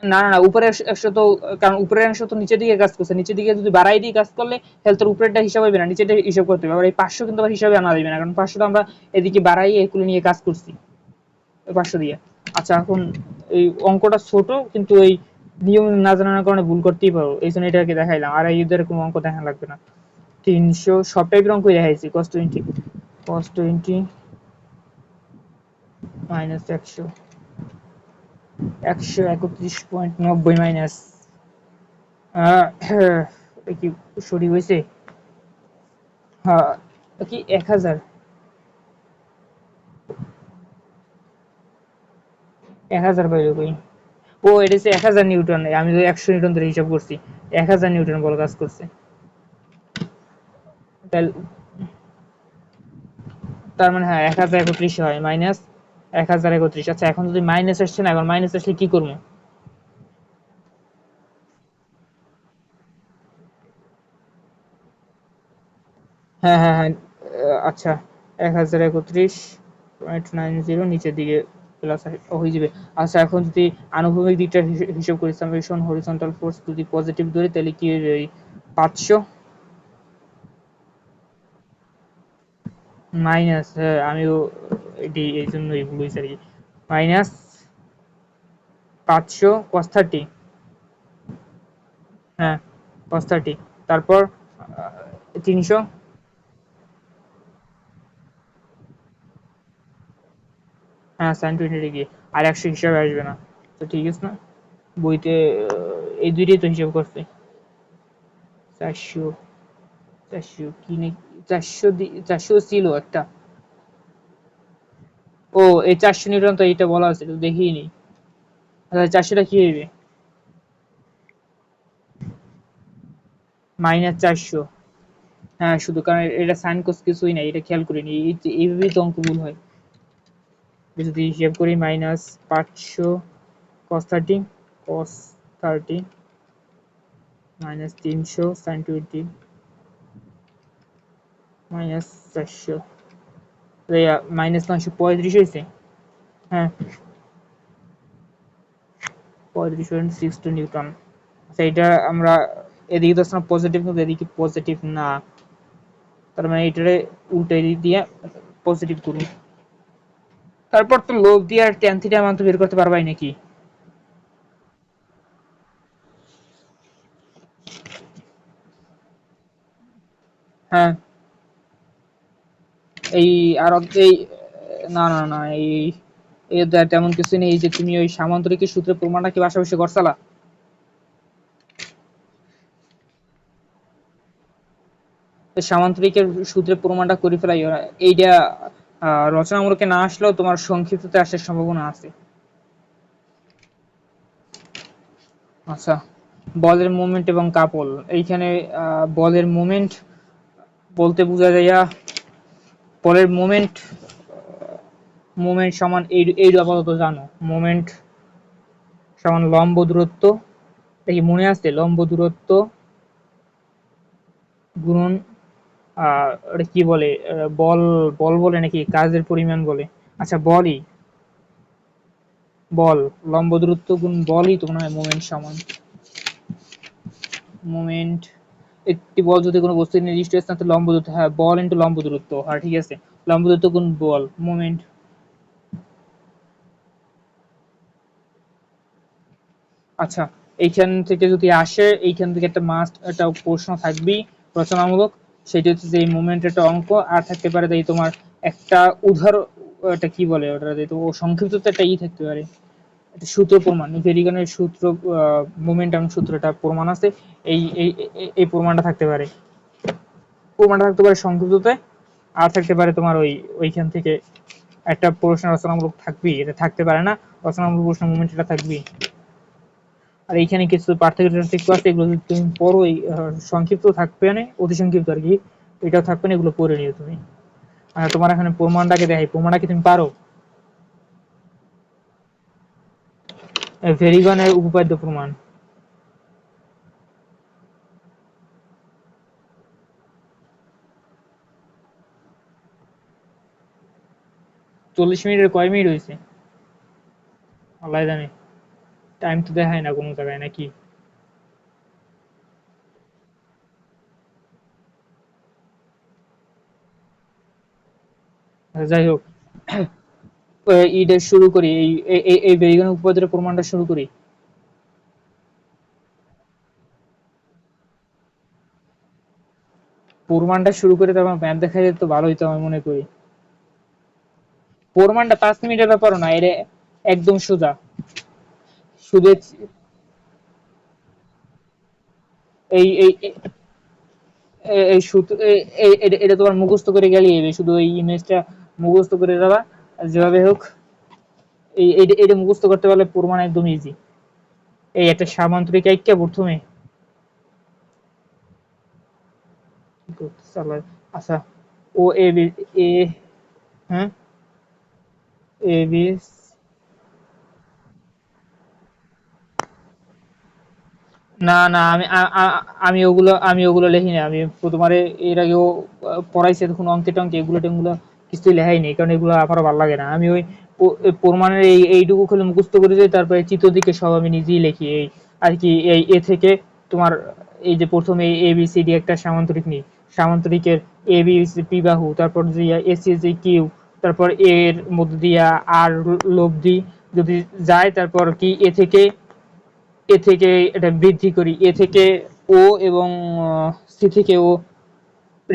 না না না, উপরে 100 তো, কারণ উপরের অংশ তো নিচের দিকে কাজ করছে, নিচের দিকে যদি বাড়াই দিয়ে কাজ করলে তাহলে তোর উপরেরটা হিসাব হবে না, নিচেরটা হিসাব করতে হবে। আবার এই 500 কিন্তু আবার হিসাবে আনা যাবে না, কারণ 500 তো আমরা এদিকে বাড়াই এগুলো নিয়ে কাজ করছি, 500 দিয়ে। আচ্ছা এখন এই অঙ্কটা ছোট, কিন্তু এই নিয়ম না জানার কারণে ভুল করতেই পারো, এই জন্য এটাকে দেখাইলাম। আর এই ইউদের কোনো অঙ্ক দেখা লাগবে না। 300 সব টাইপের অঙ্কই দেখাইছি। cos 20 -100, 131.90 মাইনাস, কি সরি হয়েছে? হ্যাঁ, কি 1000, 1000 পাইলো কই? ও এটা হচ্ছে 1000 নিউটন, আমি তো 100 নিউটন ধরে হিসাব করছি। 1000 নিউটন বল কাজ করছে। তাহলে তার মানে হ্যাঁ 1031 হয়, মাইনাস 1031। আচ্ছা এখন যদি মাইনাস আসছে না, এখন মাইনাস আসলে কি করবো? হ্যাঁ হ্যাঁ হ্যাঁ, আচ্ছা, 1031.90 নিচের দিকে প্লাস হয়ে যাবে। আচ্ছা, এখন যদি আনুভূমিক দিকটা হিসাব করি, সামেশন হরিজন্টাল ফোর্স যদি পজিটিভ ধরি তাহলে কি হবে? ওই 500 মাইনাস, আমিও এটি এই জন্যই ভুল হয়েছে আর কি, মাইনাস 500 cos 30। হ্যাঁ, cos 30, তারপর 300। হ্যাঁ, sin 20 ডিগ্রি। আর 100 হিসাবে আসবে না, তো ঠিক আছে না? বইতে এই দুইটাই তো হিসাব করছে। 400, 400 কি নে, 400 400 ছিল একটা। ও, এই 400 নিউটন তো এটা বলা আছে, তো দেখিনি। আচ্ছা, 400টা কি হইবে? -400। হ্যাঁ, শুধু কারণ এটা সাইন কোস কিছুই নাই, এটা খেয়াল করিনি, এইভাবেই তো অঙ্ক ভুল হয়। যদি হিসাব করি, -500 cos 30 -300 sin 20 -400, -935 হয়েছে। হ্যাঁ, 35.62 নিউটন। আচ্ছা, এটা আমরা এদিকে তো পজিটিভ, কিন্তু এদিকে পজিটিভ না, তার মানে এটারে উল্টে দিয়ে পজিটিভ করুন। তারপর তো লোভ দিয়ে আর ট্যান থিটা মান তো বের করতে পারবাই নাকি? হ্যাঁ, এই আর এই, না না না, এই তেমন কিছু নেই। এই যে তুমি ওই সামান্তরিকের সূত্রের প্রমাণটা কি পাশাপাশি করছালা? তো সামান্তরিকের সূত্রের প্রমাণটা করে ফেলাই ওরা। এইটা রচনামূলকে না আসলেও তোমার সংক্ষিপ্ততে আসার সম্ভাবনা আছে। আচ্ছা, বলের মোমেন্ট এবং কাপল। এইখানে বলের মোমেন্ট বলতে বোঝা যায়, বলের মোমেন্ট, মোমেন্ট সমান এই আপাতত জানো, মোমেন্ট সমান লম্ব দূরত্ব, এটা কি মনে আছে? লম্ব দূরত্ব গুণন, ওটা কি বলে, বল, বল বলে নাকি কাজের পরিমাণ বলে? আচ্ছা, বলই, বল, লম্ব দূরত্ব গুণ বলই তো মনে হয় মোমেন্ট সমান। মোমেন্ট, একটি বল যদি কোনো বস্তু নির্দিষ্ট স্থানে, লম্ব দূরত্ব, হ্যাঁ, বল ইন্টু লম্ব দূরত্ব, হ্যাঁ ঠিক আছে, লম্ব দূরত্ব গুণ বল মোমেন্ট। আচ্ছা, এইখান থেকে যদি আসে, এইখান থেকে একটা মাস্ট একটা প্রশ্ন থাকবেই রচনামূলক, সেটা হচ্ছে যে এই মোমেন্টের একটা অঙ্ক, আর থাকতে পারে তাই তোমার একটা উদাহরণ, এটা কি বলে ওটা, তো ও সংক্ষিপ্ত তো একটা থাকতে পারে, একটা সূত্র প্রমাণ, ভেরিগানের সূত্র, মোমেন্টাম সূত্রটা প্রমাণ আছে, এই প্রমাণটা থাকতে পারে, প্রমাণটা থাকতে পারে সংক্ষিপ্ততে। আর থাকতে পারে তোমার ওইখান থেকে একটা প্রশ্ন রচনামূলক থাকবেই, এটা থাকতে পারে না, রচনামূলক প্রশ্ন মোমেন্ট এটা থাকবেই। আর এইখানে কিছু পার্থক্য টার্থক্য আছে, এগুলো যদি তুমি পড়ো, এই সংক্ষিপ্ত থাকবে না, অতি সংক্ষিপ্ত আর কি, এটাও থাকবে না, এগুলো পড়ে নিও তুমি। আর তোমার এখানে প্রমাণটাকে দেখাই, প্রমাণটা কি তুমি পারো? ভেরিগনের উপপাদ্য প্রমাণ। 40 মিনিটের কয় মিনিট হয়েছে? আল্লাহ জানে, টাইম তো দেখায় না কোনো জায়গায় নাকি। আচ্ছা, যাই হোক, ইটা শুরু করি, এই ভেরিগনের উপপাদ্যের প্রমাণটা শুরু করি। প্রমাণটা শুরু করে তারপর ম্যাথ দেখা যেত, ভালো হইতো আমি মনে করি। প্রমাণটা 5 মিনিটের ব্যাপারও না, এটা একদম সোজা। শুধু এই এই এই সূত্র, এটা তোমার মুখস্থ করে গেলেই হবে, শুধু এই ইমেজটা মুখস্থ করে যাবা, যেভাবে হোক। এটা মুখস্থ করতে পারলে প্রমাণ একদম ইজি। এই একটা সামান্তরিক আইক্যা প্রথমে কি করতেছে আল্লাহ। আচ্ছা, ও এ বি, এ, হ্যাঁ, এ বি, না না, আমি ওগুলো লিখিনি। আমি তোমার এর আগেও পড়াইছে তখন অঙ্কে টঙ্কে এগুলো টেগুলো কিছুই লেখাই নেই, কারণ এগুলো আমার ভালো লাগে না। আমি ওই প্রমাণের এইটুকু খালি মুখস্থ করে যাই, তারপরে চিত্র দিকে সব আমি নিজেই লিখি। এই আর কি, এই এ থেকে তোমার এই যে প্রথমে এ বি সি ডি একটা সামান্তরিক নিই, সামান্তরিকের এ বি পি বাহু, তারপর দিয়া এ সি জি কিউ, তারপর এর মধ্যে দিয়া আর লব্ধি যদি যায়, তারপর কি এ থেকে এটা বৃদ্ধি করি, এ থেকে ও এবং সি থেকে ও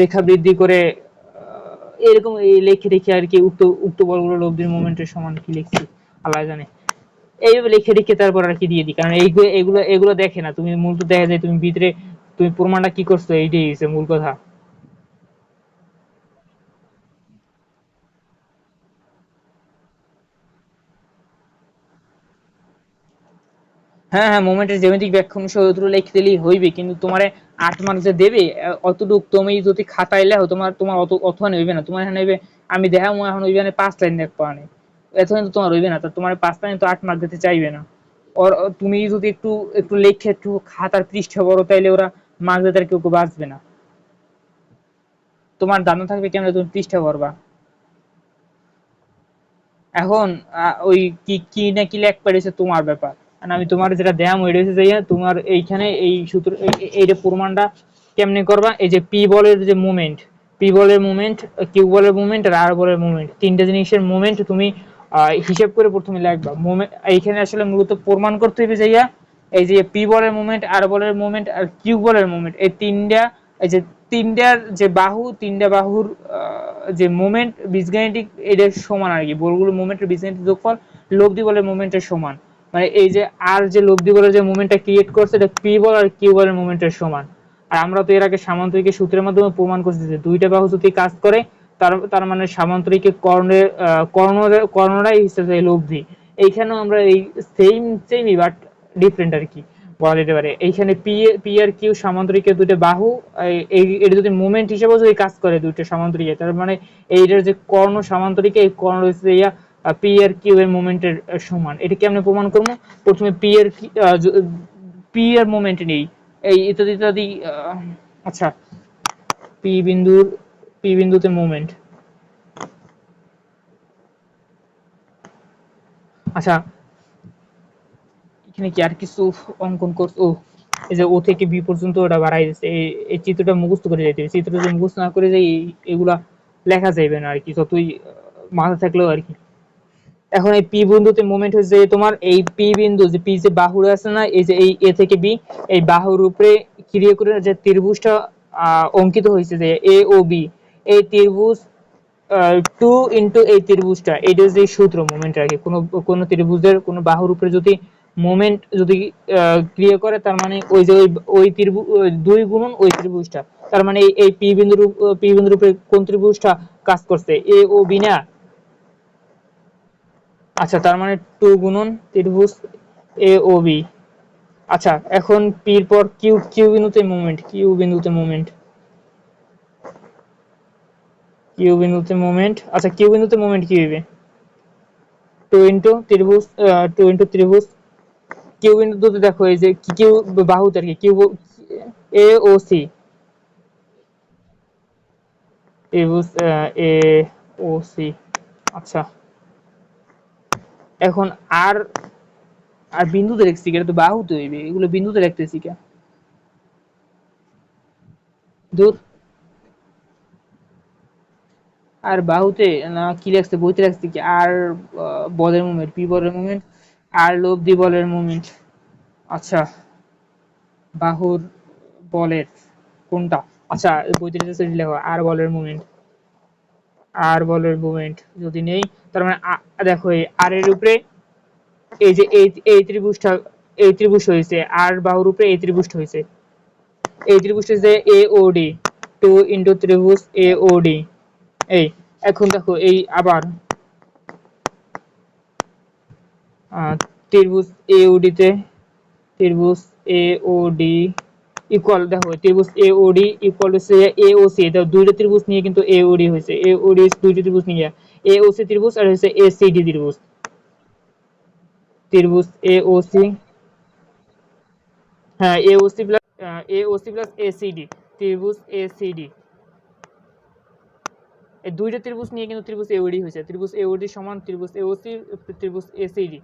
রেখা বৃদ্ধি করে এরকম এই লিখে রেখে আর কি উক্ত উক্ত বলগুলো লব্ধির মোমেন্টের সমান কি লিখছি আল্লাহ জানে। এইভাবে লিখে রেখে তারপর আর কি দিয়ে দিই, কারণ এইগুলো এগুলো এগুলো দেখে না, তুমি মূলত দেখা যায় তুমি ভিতরে তুমি প্রমাণটা কি করছো, এইটাই হচ্ছে মূল কথা। হ্যাঁ হ্যাঁ, মোমেন্টের জ্যামিতিক ব্যাখ্যা অনুসারে অতটুকু লিখে দিলেই হইবে, কিন্তু তোমার 8 মার্ক যে দেবে অতটুক তুমি যদি খাতায় লেখো, তোমার অত অথবা হইবে না। তোমার এখানে হইবে আমি দেখাবো এখন হইবে না 5 লাইন দেখবা মানে, এত কিন্তু তোমার হইবে না। তো তোমার 5 লাইন তো 8 মার্ক দিতে চাইবে না। তুমি যদি একটু একটু লেখে একটু খাতার পৃষ্ঠা বড়, তাইলে ওরা মার্ক দিতে আর কেউ কেউ বাঁচবে না। তোমার ধারণা থাকবে কেন তুমি পৃষ্ঠা ভরবা। এখন ওই কি কি না কি লেখ পারেছে তোমার ব্যাপার। আর আমি তোমার যেটা দেয়াম ওইটা হচ্ছে যে তোমার এইখানে এই সূত্র এইটা প্রমাণটা কেমনে করবা। এই যে পি বলের যে মুভমেন্ট, পি বলের মুভমেন্ট, কিউ বলের মুভমেন্ট আর আর বলের মুভমেন্ট, তিনটা জিনিসের মুভমেন্ট তুমি হিসেব করে প্রথমে লিখবা। মুভমেন্ট এইখানে আসলে মূলত প্রমাণ করতে হবে যাইয়া এই যে পি বলের মুভমেন্ট, আর বলের মুভমেন্ট আর কিউ বলের মুভমেন্ট, এই তিনটা এই যে তিনটার যে বাহু, তিনটা বাহুর যে মোমেন্ট বীজগাণিতিক এদের সমান আর কি, বলগুলো মোমেন্টের বীজগাণিতিক যোগফল লব্ধি বলের মোমেন্টের সমান। মানে এই যে আর যে লব্ধি বলের যে মোমেন্টটা ক্রিয়েট করছে, এটা পি বল আর কিউ বলের মোমেন্টের সমান। আর আমরা তো এর আগে সামান্তরিকের সূত্রের মাধ্যমে প্রমাণ করছি যে দুইটা বাহু যদি কাজ করে, তার তার মানে সামান্তরিকের কর্ণের কর্ণরাই হিসেবে লব্ধি। এইখানেও আমরা এই সেমই বাট ডিফারেন্ট আর কি বলা যেতে পারে। এইখানে পি আর কিউ সামান্তরিকের দুটো বাহু, এটা যদি মোমেন্ট হিসেবে যদি কাজ করে দুইটা সামান্তরিকে, তার মানে এইটার যে কর্ণ সামান্তরিকে, এই কর্ণ রয়েছে ইয়া পি আর কিউ এর মোমেন্টের সমান। এটা কেমনে প্রমাণ করবো, প্রথমে পি এর মোমেন্ট নেই, এই ইত্যাদি ইত্যাদি আচ্ছা, পি বিন্দুর পি বিন্দুতে মোমেন্ট। আচ্ছা, এখানে কি আর কিছু অঙ্কন করছো? এই যে ও থেকে বি পর্যন্ত ওটা বাড়াই দিচ্ছে, এই চিত্রটা মুখস্থ করে যাইতে হবে। চিত্র যদি মুখস্থ না করে যাই এগুলা লেখা যাইবে না আর কি, যতই মাথা থাকলেও আর কি। এখন এই পি বিন্দুতে মোমেন্ট হচ্ছে যে তোমার এই পি বিন্দু যে পি যে বাহুর আছে না, এই যে এই এ থেকে বি, এই বাহুর উপরে ক্রিয়া করে যে ত্রিভুজটা অঙ্কিত হয়েছে যে এ ও বি, এই ত্রিভুজ টু ইন্টু এই ত্রিভুজটা, এটা যে সূত্র মোমেন্ট আর কি। কোনো কোনো ত্রিভুজের কোনো বাহুর উপরে যদি মোমেন্ট যদি ক্রিয়া করে, তার মানে ওই যে ওই ত্রিভুজ দুই গুণন ওই ত্রিভুজটা, তার মানে এই পি বিন্দুর উপরে কোন ত্রিভুজটা কাজ করছে, এ ও বি না। আচ্ছা, তার মানে টু গুণন ত্রিভুজ এ ও বি। আচ্ছা, এখন পির পর কিউ, কিউ বিন্দুতে মোমেন্ট। আচ্ছা, কিউ বিন্দুতে মোমেন্ট কি হবে, টু ইন্টু ত্রিভুজ, টু ইন্টু ত্রিভুজ কিউ বিন্দুতে দেখো এই যে কিউ বাহুতে আর কি, কিউ এ ও সি, ত্রিভুজ এ ও সি। আচ্ছা, এখন আর আর বিন্দুতে লিখছি, এটা তো বাহুতে হইবে, এগুলো বিন্দুতে লিখতেছি কে দূর। আর বাহুতে না কি লিখছে, বইতে লিখছে কি আর বলের মুভমেন্ট, পি বলের মুভমেন্ট আর লব্ধি বলের মুভমেন্ট। আচ্ছা, বাহুর বলের কোনটা, আচ্ছা বইতে লিখছে লেখো আর বলের মুভমেন্ট, আর বলের মুভমেন্ট যদি নেই, তার মানে দেখো এই আর এর উপরে এই যে এই ত্রিভুজটা, এই ত্রিভুজ হয়েছে আর বাহুর উপরে এই ত্রিভুজটা হয়েছে, এই ত্রিভুজটা যে এ ও ডি, টু ইন্টু ত্রিভুজ এ ও ডি। এই এখন দেখো এই আবার ত্রিভুজ এ ও ডি তে, ত্রিভুজ এ ও ডি ইকুয়াল, দেখো ত্রিভুজ এ ও ডি ইকুয়াল হচ্ছে এ ও সি, এটা দুইটা ত্রিভুজ নিয়ে কিন্তু এ ও ডি হয়েছে, এ ও ডি দুইটা ত্রিভুজ নিয়ে, এ ও সি ত্রিভুজ আর হচ্ছে এ সি ডি ত্রিভুজ, ত্রিভুজ এ ও সি। হ্যাঁ, AOC প্লাস ACD, ত্রিভুজ ACD। এই দুইটা ত্রিভুজ নিয়ে কিন্তু ত্রিভুজ AOD হয়েছে। ত্রিভুজ AOD সমান ত্রিভুজ AOC ত্রিভুজ ACD।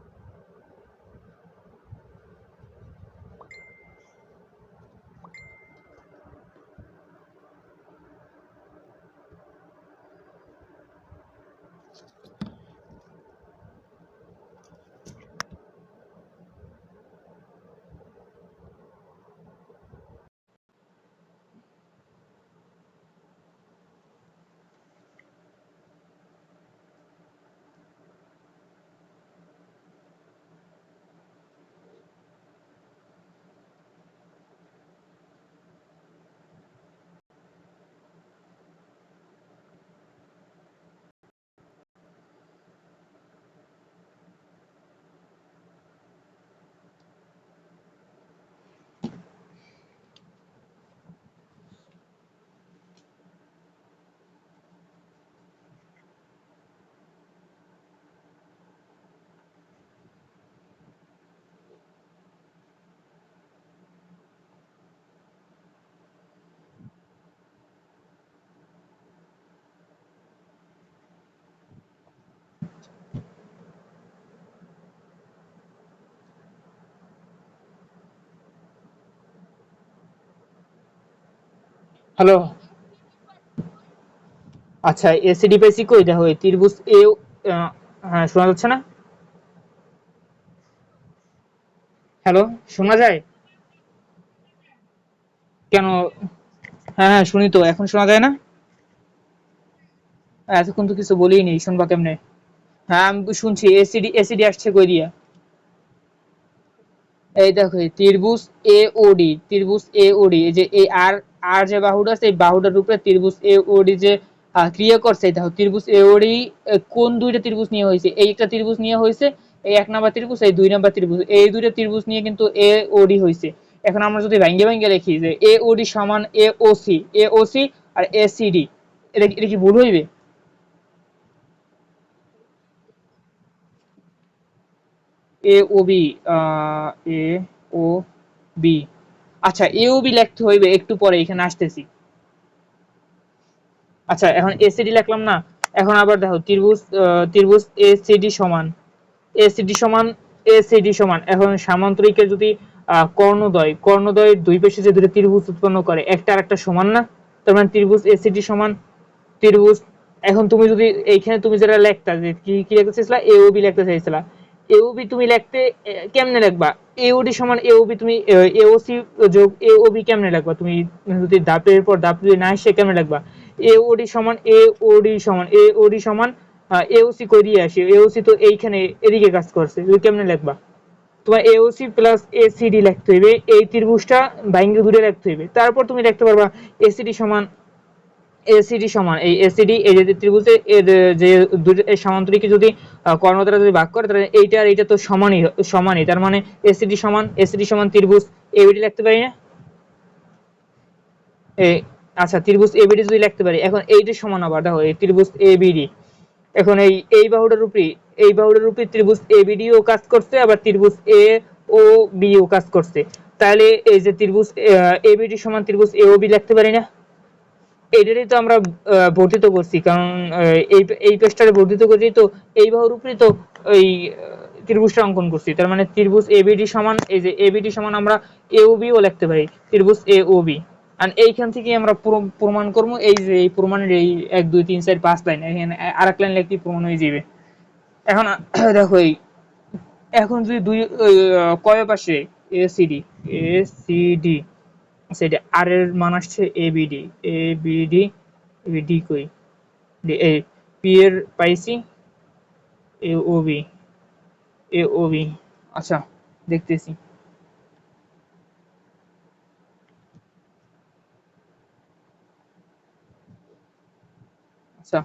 হ্যালো, আচ্ছা ACD পাইছি কই, দেখো এই ত্রিভুজ এ, হ্যাঁ শোনা যাচ্ছে না? হ্যালো, শোনা যায়? কেন? হ্যাঁ হ্যাঁ শুনি তো, এখন শোনা যায় না? এতক্ষণ তো কিছু বলিই নি, শুনবা কেমনে? হ্যাঁ আমি তো শুনছি, এসিডি আসছে কই দিয়া? এই দেখো এই ত্রিভুজ AOD, ত্রিভুজ AOD, এই যে এই আর আর যে বাহুটা আছে এই বাহুটার উপরে ত্রিভুজ AOD যে ক্রিয়া করছে, এই দেখো ত্রিভুজ AOD কোন দুইটা ত্রিভুজ নিয়ে হয়েছে? এই একটা ত্রিভুজ নিয়ে হয়েছে, এই এক নাম্বার ত্রিভুজ, এই দুই নাম্বার ত্রিভুজ, এই দুইটা ত্রিভুজ নিয়ে কিন্তু AOD হয়েছে। এখন আমরা যদি ভাঙ্গে ভাঙ্গে লিখি যে AOD সমান AOC আর ACD, এটা কি ভুল হইবে? AOB, AOB, আচ্ছা AOB লিখতে হইবে একটু পরে, এখানে আসতেছি। আচ্ছা এখন এসিডি লিখলাম না, এখন আবার দেখো ত্রিভুজ এসিডি সমান এসিডি সমান এখন সামান্তরিকের যদি কর্ণদ্বয় দুই পাশে যে দুটো ত্রিভুজ উৎপন্ন করে, একটা আর একটা সমান না? তার মানে ত্রিভুজ এসিডি সমান ত্রিভুজ, এখন তুমি যদি এইখানে তুমি যেটা লিখতা যে কি কি লিখতে চাইছিলা, এওবি লিখতে চাইছিলা, এওবি তুমি লিখতে কেমনে লিখবা? এওডি সমান এওবি, তুমি এওসি যোগ এওবি কেমনে লিখবা? তুমি যদি ধাপের পর ধাপ যদি না আসে কেমনে লিখবা? এওডি সমান এওসি কই দিয়ে আসে? এওসি তো এইখানে এদিকে কাজ করছে, তুমি কেমনে লিখবা? তোমার এওসি প্লাস এসিডি লিখতে হইবে, এই ত্রিভুজটা ভাঙ্গে দূরে রাখতে হইবে, তারপর তুমি লিখতে পারবা এসিডি সমান এই এসিডি এই যে ত্রিভুজে এর যে দুটো সমান্তরিকে যদি কর্ণ দ্বারা যদি ভাগ করে, তাহলে এইটা আর এইটা তো সমানই, তার মানে এসিডি সমান ত্রিভুজ এবিডি লিখতে পারি না? এই আচ্ছা ত্রিভুজ এবিডি যদি লিখতে পারি, এখন এইটা সমান আবার দেখো এই ত্রিভুজ এবিডি, এখন এই বাহুটার উপরে ত্রিভুজ এবিডি ও কাজ করছে, আবার ত্রিভুজ এ ও বি ও কাজ করছে, তাহলে এই যে ত্রিভুজ এবিডি সমান ত্রিভুজ এওবি লিখতে পারি না? এটারই তো আমরা বর্ধিত করছি, কারণ এই এই পেজটারে বর্ধিত করি তো এই বাহুর উপরে তো ওই ত্রিভুজটা অঙ্কন করছি, তার মানে ত্রিভুজ এবিডি সমান, এই যে এবিডি সমান আমরা এওবি ও লিখতে পারি, ত্রিভুজ এওবি। আর এইখান থেকে আমরা প্রমাণ করব, এই যে এই প্রমাণের এই 1 2 3 4 5 লাইন, এখানে আরেক লাইন লিখতে প্রমাণ হয়ে যাবে। এখন দেখো এই এখন যদি দুই কয় পাশে এসিডি এসিডি সেটা আর এর মান আসছে এবিডি এবিডি এবিডি কই, এ পি এর পাইছি এওবি এওবি, আচ্ছা দেখতেছি। আচ্ছা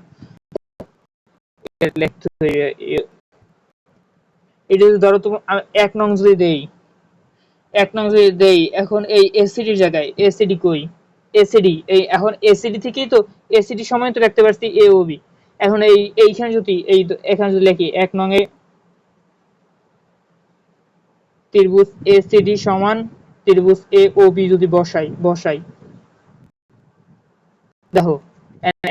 এটা লিখতে হইবে এটা যদি ধরো তুমি এক নং যদি দেই, এখন এই এসিডির জায়গায় এসিডি কই, এসিডি এই এখন এসিডি থেকেই তো এসিডি সময় তো রাখতে পারছি এওবি, এখন এইখানে যদি এখানে যদি লিখি এক নং এ ত্রিভুজ এসিডি সমান ত্রিভুজ এ ও বি যদি বসাই দেখো,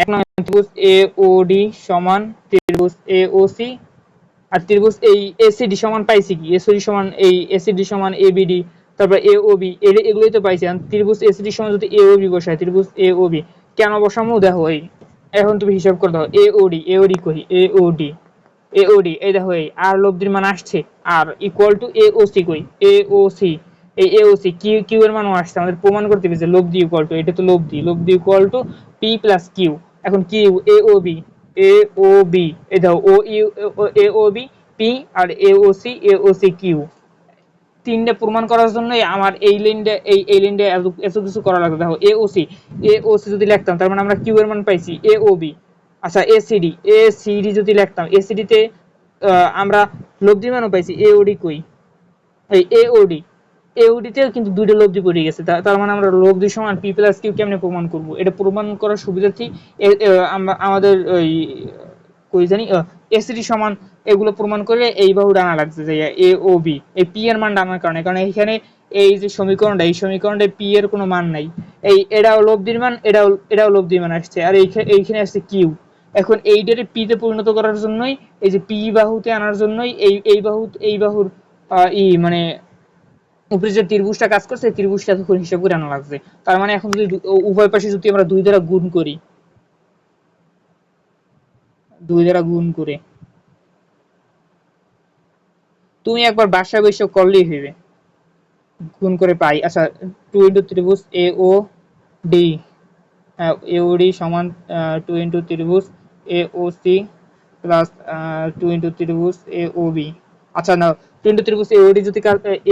এক নম্বর ত্রিভুজ এ ও ডি সমান ত্রিভুজ এ ও সি, আর ত্রিভুজ এই এসিডি সমান পাইছি কি, এসিডি সমান এই এসিডি সমান এবিডি, তারপর এ ও বি, এগুলোই তো পাইছি। আর ত্রিভুজ এসিডি সমান যদি এ ও বি বসাই, ত্রিভুজ এ ও বি কেন বসামু দেখো, এই এখন তুমি হিসাব করে দাও, এ ও ডি, এ ও ডি কই, A O D, A O D, এই দেখো এই আর লব্ধির মান আসছে, আর equal to A O C কই, এ ও সি, এই A O C Q, Q এর মানও আসছে, আমাদের প্রমাণ করতে হবে যে লব্ধি ইকুয়াল টু, এটা তো লব্ধি, লব্ধি equal to P plus Q. এখন Q A O B, A O B, এই দেখো ও ইউ, এ ও বি পি, আর A O C, A O C Q, তিনটে প্রমাণ করার জন্য আমার এই লাইনটা, এই লাইনটা এত কিছু করা লাগবে। দেখো এ O C, A O C যদি লিখতাম তার মানে আমরা কিউ এর মান পাইছি, এ ও বি। আচ্ছা এসিডি, এসিডি যদি লিখতাম, এসিডি তে আমরা লব্ধি মানও পাইছি, এ ও ডি কই, এই A O D, A O D তেও কিন্তু দুইটা লব্ধি পড়ে গেছে, তার মানে আমরা লব্ধি সমান পি প্লাস কিউ কেমনে প্রমাণ করব, এটা প্রমাণ করার সুবিধার্থে আমরা আমাদের ওই কই জানি এসিডি সমান এগুলো প্রমাণ করে এই বাহু ডানা লাগছে যে এ ও বি, এই পি এর মান ডানার কারণে, কারণ এইখানে এই যে সমীকরণটা, এই সমীকরণে পি এর কোনো মান নাই, এই এটাও লব্ধির মান, এটাও লব্ধির মান আসছে, আর এইখানে আসছে কিউ। এখন এইটারে পি তে পরিণত করার জন্যই, এই যে পি বাহুতে আনার জন্যই এই বাহুর মানে উপরে যে ত্রিভুজটা কাজ করছে, ত্রিভুজটা তখন হিসাব করে আনা লাগছে। তার মানে এখন যদি উভয় পাশে যদি আমরা দুই দ্বারা গুণ করি, দুই দ্বারা গুণ করে তুমি একবার বাসায় বসে করলেই হইবে, গুণ করে পাই। আচ্ছা, টু ইন্টু ত্রিভুজ এ ও ডি, এ ও ডি সমান টু ইন্টু ত্রিভুজ এ O C plus two into ত্রিভুজ এ ও বি। আচ্ছা না, টু ইন্টু ত্রিভুজ এ ও ডি যদি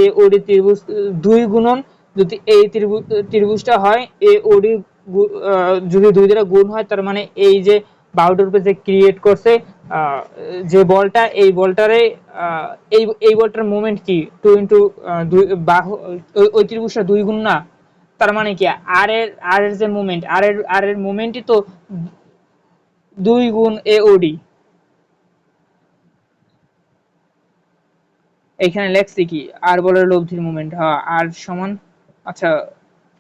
এ ও ডি ত্রিভুজ দুই গুণন যদি এই ত্রিভুজটা হয় এ ও ডি, যদি দুই দ্বারা গুণ হয়, তার মানে এই যে বাহুটার উপরে যে ক্রিয়েট করছে যে বলটা, এই বলটারে এই বলটার মোমেন্ট কি টু ইন্টু বাহু, ওই ত্রিভুজটা দুই গুণ না, তার মানে কি আর এর যে মোমেন্ট, আর এর মোমেন্টই তো দুই গুণ এ ও ডি। এখানে লেখছি কি, আর বলের লব্ধির মোমেন্ট, হ্যাঁ আর সমান। আচ্ছা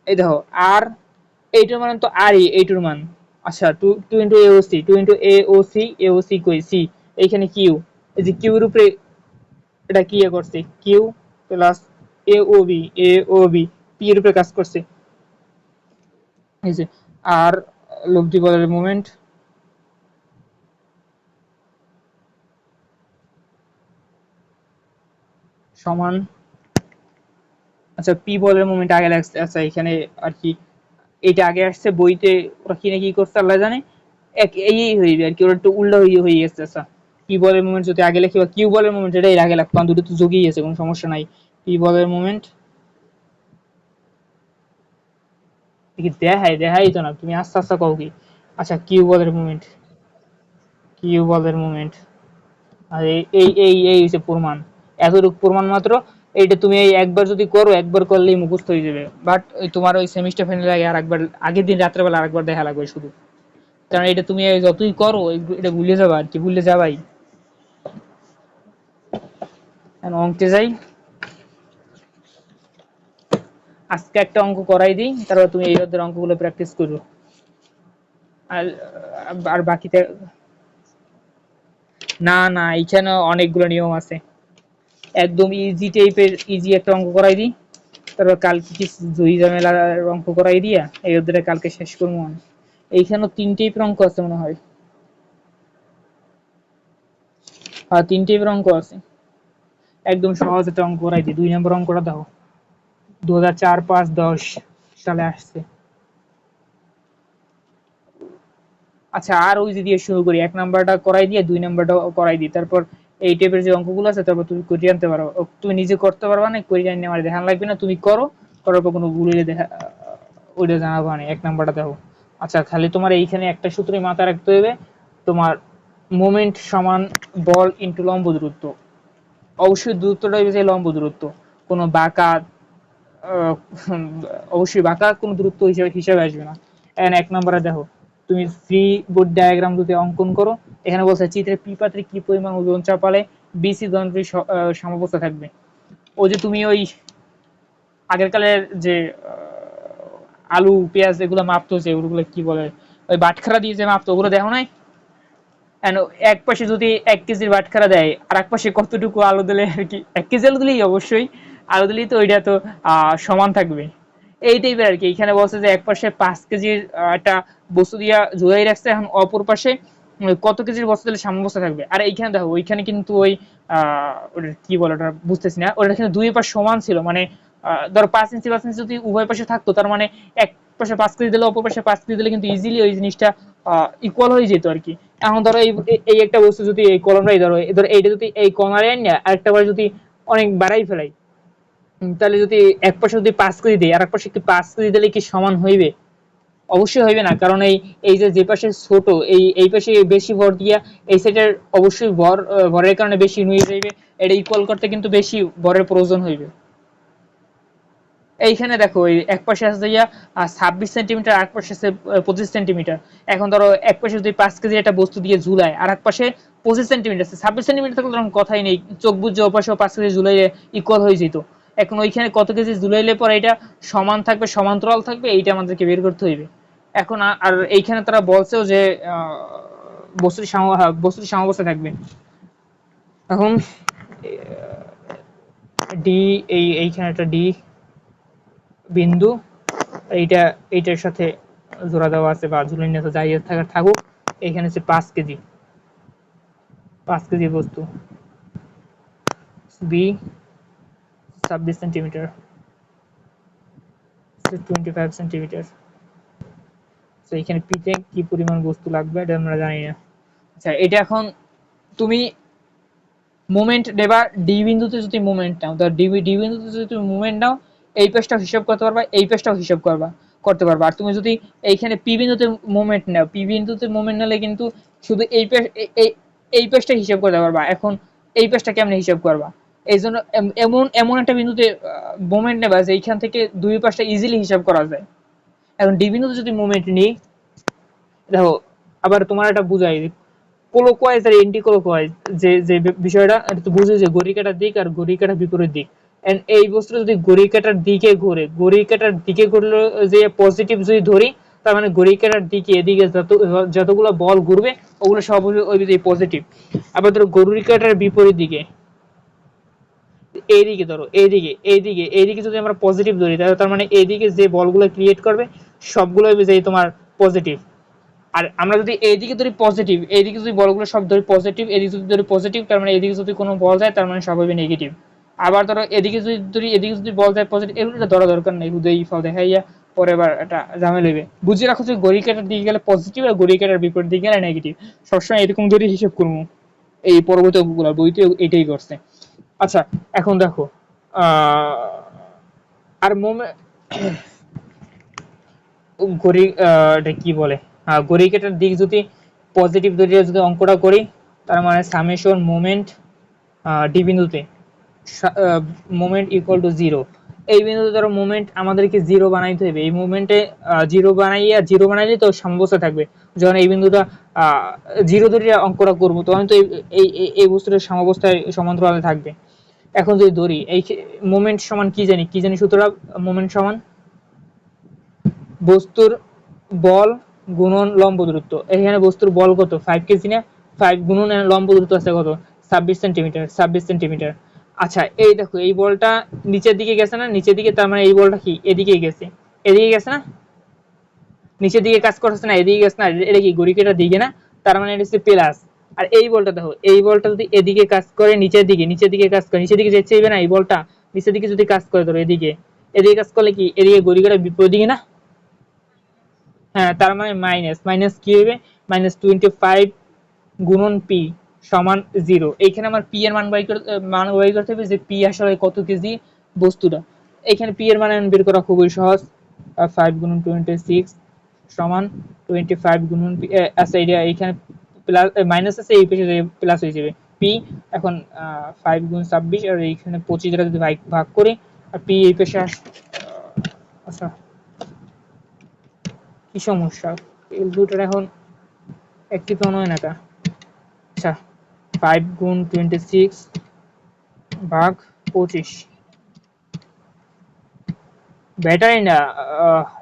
এই দেখো আর, এইটার মান তো আর এইটার মান। আচ্ছা two two into A O C, two into A O C, A O C কই সি, এইখানে কিউ, এই যে কিউ এর উপরে এটা কি করছে, Q plus A O B, A O B P এর উপরে কাজ করছে, এই যে আর লব্ধি বলের মোমেন্ট সমান। আচ্ছা পি বলের মোমেন্ট আগে লাগছে, আচ্ছা এখানে আর কি এটা আগে আসছে বইতে, ওরা কিনে কি করছে আল্লাহ জানে, এক এই হইবে আর কি, ওরা একটু উল্টা হয়ে গেছে। আচ্ছা পি বলের মোমেন্ট যদি আগে লিখি, বা কিউ বলের মোমেন্ট এটা এর আগে লাগতো, কারণ দুটো তো যোগই আছে, কোনো সমস্যা নাই। পি বলের মোমেন্ট কি দেখাই তো না, তুমি আস্তে আস্তে কও কি। আচ্ছা কিউ বলের মোমেন্ট, কিউ বলের মোমেন্ট, আর এই হচ্ছে প্রমাণ, এতটুকু প্রমাণ মাত্র। এইটা তুমি এই একবার যদি করো, একবার করলেই মুখস্থ হয়ে যাবে, বাট ওই তোমার ওই সেমিস্টার ফাইনাল আগে আর একবার, আগের দিন রাত্রেবেলা আরেকবার দেখা লাগবে শুধু, কারণ এটা তুমি যতই করো এটা ভুলে যাবা আর কি, ভুলে যাবাই। অঙ্কে যাই, আজকে একটা অঙ্ক করাই দিই, তারপর তুমি এই অধ্যায়ের অঙ্কগুলো প্র্যাকটিস করো। আর আর বাকিতে না না, এইখানে অনেকগুলো নিয়ম আছে, একদম ইজি টাইপের, ইজি একটা অঙ্ক করাই দিই, তারপর কালকে কিছু জয়ী ঝামেলার অঙ্ক করাই দিয়া এই অধ্যায়টা কালকে শেষ করবো আমি। এইখানেও তিন টাইপের অঙ্ক আছে মনে হয়, আর তিন টাইপের অঙ্ক আছে। একদম সহজ একটা অঙ্ক করাই দিই, 2 নম্বর অঙ্কটা দেখো, 2004-5-10 সালে আসছে। আচ্ছা আর ওই যে দিয়ে শুরু করি, 1 নাম্বারটা করাই দিয়ে 2 নাম্বারটা করাই দিই, তারপর এই টাইপের যে অঙ্কগুলো আছে তারপর তুমি করিয়ে আনতে পারো, তুমি নিজে করতে পারবা না, করিয়ে আনতে আমার দেখান লাগবে না, তুমি করো, করার পর কোনো ভুল হলে দেখা ওইটা জানাবো না। 1 নাম্বারটা দেখো। আচ্ছা খালি তোমার এইখানে একটা সূত্রই মাথায় রাখতে হবে, তোমার মোমেন্ট সমান বল ইন্টু লম্ব দূরত্ব, অবশ্যই দূরত্বটা হচ্ছে লম্ব দূরত্ব, কোনো বাঁকা আহ, অবশ্যই বাঁকা কোনো দূরত্ব হিসাবে হিসাবে আসবে না। এন্ড 1 নম্বরে দেখো, তুমি ফ্রি বোর্ড ডায়াগ্রাম যদি অঙ্কন করো, এখানে বলছে চিত্রে পি পাত্রে কি পরিমাণ ওজন চাপালে বিসি দণ্ডটি সাম্যাবস্থা থাকবে। ওই যে তুমি ওই আগের কালের যে আলু পেঁয়াজ এগুলো মাপতো, যে ওগুলো কি বলে, ওই বাটখারা দিয়ে যে মাপতো, ওগুলো দেখো নাই? এক পাশে যদি 1 কেজির বাটখারা দেয়, আর এক পাশে কতটুকু আলু দিলে আর কি, 1 কেজি আলু দিলেই অবশ্যই, আলু দিলেই তো ওইটা তো সমান থাকবে। এই টাইপের আর কি। এখানে বলছে যে এক পাশে 5 কেজির একটা বস্তু দিয়া ঝুলাই রাখছে, এখন অপর পাশে কত কেজির বস্তু দিলে সামঞ্জস্য থাকবে। আর এইখানে দেখো, ওইখানে কিন্তু ওই ওটা কি বলে ওটা বুঝতেছি না, ওটা কিন্তু দুই পাশ সমান ছিল, মানে ধরো 5 ইঞ্চি 5 ইঞ্চি যদি উভয় পাশে থাকতো, তার মানে এক পাশে 5 কেজি দিলে অপর পাশে 5 কেজি দিলে কিন্তু ইজিলি ওই জিনিসটা ইকুয়াল হয়ে যেত আর কি। এখন ধরো এই একটা বস্তু যদি এই কলমটাই ধরো, ধরো এইটা যদি এই কর্নারে আনি আরেকটা বার যদি অনেক বাড়াই ফেলাই, তাহলে যদি এক পাশে যদি 5 কেজি দিই আর এক পাশে কি 5 কেজি দিলে কি সমান হইবে? অবশ্যই হইবে না, কারণ এই যে পাশে ছোট, এই পাশে বেশি ভর দিয়া এই সাইডের অবশ্যই ভরের কারণে বেশি নুয়ে যাইবে, এটা ইকুয়াল করতে কিন্তু বেশি ভরের প্রয়োজন হইবে। এইখানে দেখো, এই এক পাশে আছে ইয়া 26 সেন্টিমিটার, আর এক পাশে আছে 25 সেন্টিমিটার। এখন ধরো এক পাশে যদি 5 কেজি একটা বস্তু দিয়ে ঝুলায়, আর এক পাশে 25 সেন্টিমিটার আছে, 26 সেন্টিমিটার থাকলে তখন কথাই নেই, চোখ বুঝে ও পাশে 5 কেজি ঝুলাইলে ইকুয়াল হয়ে যেত। এখন ওইখানে কত কেজি ঝুলাইলে পরে এটা সমান থাকবে, সমান্তরাল থাকবে, এইটা আমাদেরকে বের করতে হইবে। এখন আর এইখানে তারা বলছেও যে বস্তুটি সাম্যাবস্থায় থাকবে। এখন ডি, এইখানে একটা ডি বিন্দু, এইটা এইটার সাথে জোড়া দেওয়া আছে বা ঝুলিয়ে নিয়ে যাই থাকার থাকুক। এখানে হচ্ছে 5 কেজি, 5 কেজি বস্তু, বি 26 সেন্টিমিটার, 25 সেন্টিমিটার। তো এখানে পিতে কি পরিমাণ বস্তু লাগবে এটা আমরা জানি না। আচ্ছা, এটা এখন তুমি মোমেন্ট নেবা ডি বিন্দুতে, যদি মোমেন্ট নাও, ধর ডি বিন্দুতে যদি তুমি মোমেন্ট নাও, এই পেজটাও হিসাব করতে পারবা, এই পেজটাও হিসাব করতে পারবা। আর তুমি যদি এইখানে পি বিন্দুতে মোমেন্ট নাও, পি বিন্দুতে মোমেন্ট নিলে কিন্তু শুধু এই পেজ, এই পেজটা হিসাব করতে পারবা। এখন এই পেজটা কেমনে হিসাব করবা? এই জন্য এমন এমন একটা বিন্দুতে মোমেন্ট নেবা যে এইখান থেকে দুই পাশটা ইজিলি হিসাব করা যায়। এখন ডি বিন্দুতে যদি মোমেন্ট নিই, দেখো আবার তোমার একটা বুঝাই, ক্লকওয়াইজ আর এন্টি ক্লকওয়াইজ, যে যে বিষয়টা একটু বুঝে, যে ঘড়ি কাঁটার দিক আর ঘড়ি কাঁটার বিপরীত দিক। এন্ড এই বস্তুটা যদি ঘড়ি কাঁটার দিকে ঘুরে, ঘড়ি কাঁটার দিকে ঘুরলে যে পজিটিভ যদি ধরি, তার মানে ঘড়ি কাঁটার দিকে এদিকে যতগুলো বল ঘুরবে ওগুলো সব ওই পজিটিভ। আবার ধরো ঘড়ি কাঁটার বিপরীত দিকে, এইদিকে ধরো, এইদিকে যদি আমরা পজিটিভ ধরি, তাহলে তার মানে এইদিকে যে বলগুলো ক্রিয়েট করবে সবগুলো যে তোমার পজিটিভ। আর আমরা যদি এইদিকে ধরি পজিটিভ, এইদিকে যদি বলগুলো সব ধরি পজিটিভ, এদিকে যদি ধরি পজিটিভ, তার মানে এদিকে যদি কোনো বল যায় তার মানে সব হবে নেগেটিভ। আবার ধরো এদিকে যদি ধরি, এদিকে যদি বল যায় পজিটিভ, এগুলো ধরা দরকার নেই, হুদেই ফাও দেখাইয়া পরে আবার একটা ঝামেলা হইবে। বুঝে রাখো যে ঘড়ি কাঁটার দিকে গেলে পজিটিভ আর ঘড়ি কাঁটার বিপরীত দিকে গেলে নেগেটিভ। সবসময় এরকম ধরে হিসেব করবো। এই পরবর্তী অঙ্কগুলো বইতে এটাই করছে। আচ্ছা, এখন দেখো আর ঘড়ি এটা কি বলে, ঘড়ি কাঁটার দিক যদি পজিটিভ ধরে যদি অঙ্কটা করি, তার মানে সামেশন মোমেন্ট ডি বিন্দুতে মোমেন্ট ইকুয়াল টু জিরো। এই বিন্দুতে ধরো মোমেন্ট আমাদেরকে জিরো বানাইতে হবে, এই মোমেন্টে জিরো বানাইলে তো সাম্যাবস্থায় থাকবে। যখন এই বিন্দুটা জিরো ধরে অঙ্কটা করবো, তখন তো এই এই বস্তুটা সাম্যাবস্থায় সমান্তরালে থাকবে। এখন যদি ধরি এই মোমেন্ট সমান কি জানি সূত্রটা, মোমেন্ট সমান বস্তুর বল গুণন লম্ব দূরত্ব। এখানে বস্তুর বল কত, 5 কেজি না, 5 গুণন লম্ব দূরত্ব আছে কত, 26 সেন্টিমিটার, 26 সেন্টিমিটার। আচ্ছা, এই দেখো এই বলটা নিচের দিকে গেছে না, নিচের দিকে, তার মানে এই বলটা কি এদিকে গেছে, এদিকে গেছে না, নিচের দিকে কাজ করতেছে না, এদিকে গেছে না, এটা কি ঘড়ি কাঁটার দিকে না, তার মানে এটা হচ্ছে প্লাস। আর এই বলটা দেখো, এই বলটা যদি এদিকে কাজ করে, নিচের দিকে কাজ করে, নিচের দিকে যেতে চাইবে না, এই বলটা নিচের দিকে যদি কাজ করে, ধরো এদিকে, এদিকে কাজ করলে কি এদিকে ঘড়ি কাঁটার বিপরীত দিকে না। হ্যাঁ, তার মানে মাইনাস মাইনাস কি হবে, -25 গুণন পি সমান 0। এইখানে আমার পি এর মান বাই করতে হবে, যে পি আসলে কত কেজি বস্তুটা। এখানে পি এর মান বের করা খুবই সহজ। 5 গুণন 26 সমান 25 গুণন পি। আচ্ছা, এটা এইখানে প্লাস মাইনাস আছে, এই পেশে প্লাস হয়ে যাবে পি। এখন 5 গুণ 26, আর এইখানে 25 দ্বারা যদি ভাগ করি, আর পি এই পেশে আচ্ছা, কি সমস্যা, এই দুটোর এখন একটি তো নয় না তা। আচ্ছা, 5 গুণ 26 ভাগ 25, ব্যাটারি না,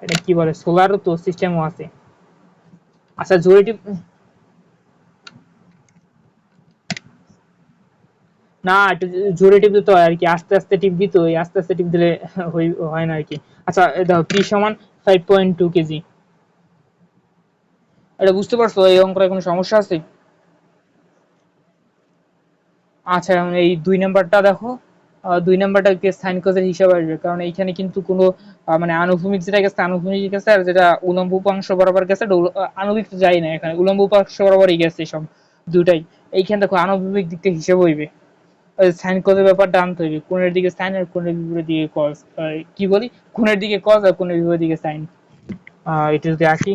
এটা কি বলে, সোলারও তো সিস্টেমও আছে। আচ্ছা জোরে টিপ, না একটু জোরে টিপতে তো হয় আর কি, আস্তে আস্তে টিপবি তো, ওই আস্তে আস্তে টিপ দিলে হয় না আর কি। আচ্ছা দাও পি সমান 5.2 কেজি। এটা বুঝতে পারছো? এই অঙ্কটায় কোনো সমস্যা আছে? আচ্ছা এখন এই 2 নাম্বারটা দেখো, 2 নাম্বারটা সাইন কজের হিসাব আসবে, কারণ এইখানে কিন্তু কোনো মানে আনুভূমিক যেটা গেছে আনুভূমিক গেছে, আর যেটা উলম্ব উপাংশ বরাবর গেছে আণবিক তো যাই না, এখানে উলম্ব উপাংশ বরাবরই গেছে সব দুটাই। এইখানে দেখো আনুভূমিক দিক থেকে হিসাব হইবে, সাইন কজের ব্যাপারটা আনতে হইবে, কোণের দিকে সাইন আর কোণের বিপরীত দিকে কজ, কি বলি, কোণের দিকে কজ আর কোণের বিপরীত দিকে সাইন। এটা যদি আঁকি,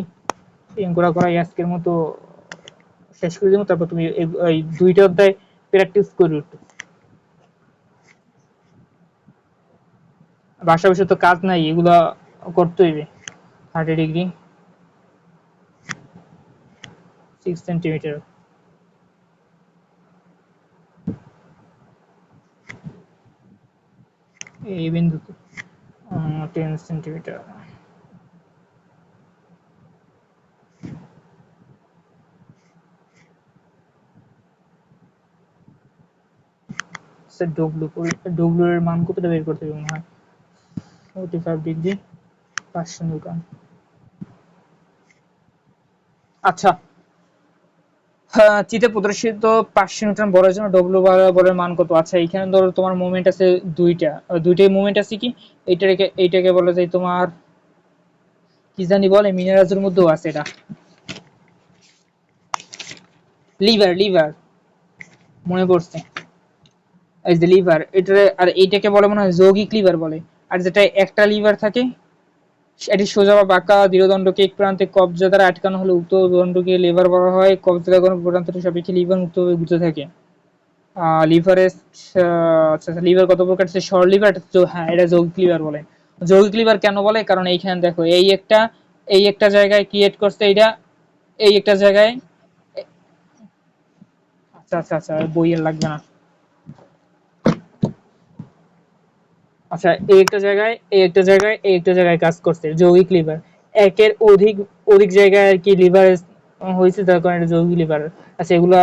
এগুলা করাই আজকের মতো শেষ করে দেবো, তারপর তুমি এই 2টা অধ্যায় প্র্যাকটিস করো একটু। বাসা বসে তো কাজ নাই, এগুলা করতে হইবে। 30 ডিগ্রি, 6 সেন্টিমিটার, এই বিন্দুতে 10 সেন্টিমিটার। ডব্লু, ডব্লু এর মান কতটা বের করতে হবে মনে হয়, 45 ডিগ্রি, 500 নিউটন। আচ্ছা, চিত্রে প্রদর্শিত 500 নিউটন বলের জন্য ডব্লু বলের মান কত? আচ্ছা এখানে ধরো তোমার মোমেন্ট আছে দুইটা, দুইটাই মোমেন্ট আছে কি, এইটাকে বলা যায় তোমার কি জানি বলে, মিনারাজের মধ্যেও আছে এটা, লিভার, লিভার, মনে পড়ছে, এই যে লিভার এটা, আর এইটাকে বলে মনে হয় যৌগিক লিভার বলে। আর যেটা একটা লিভার থাকে, এটি সোজা বা বাঁকা দৃঢ়দণ্ডকে এক প্রান্তে কবজা দ্বারা আটকানো হলে উক্ত দণ্ডকে লিভার বলা হয়। কবজা কোনো প্রান্তের সাপেক্ষে লিভার মুক্তভাবে ঘুরতে থাকে। লিভারের, আচ্ছা লিভার কত প্রকার? সরল লিভার, হ্যাঁ এটা যৌগিক লিভার বলে। যৌগিক লিভার কেন বলে? কারণ এইখানে দেখো এই একটা জায়গায় ক্রিয়েট করছে এইটা, এই একটা জায়গায়, আচ্ছা আচ্ছা আচ্ছা বইয়ের লাগবে না। আচ্ছা এই একটা জায়গায় কাজ করছে যৌগিক লিভার, একের অধিক অধিক জায়গায় আর কি লিভার হয়েছে, তার কারণে এটা যৌগিক লিভার। আচ্ছা এগুলা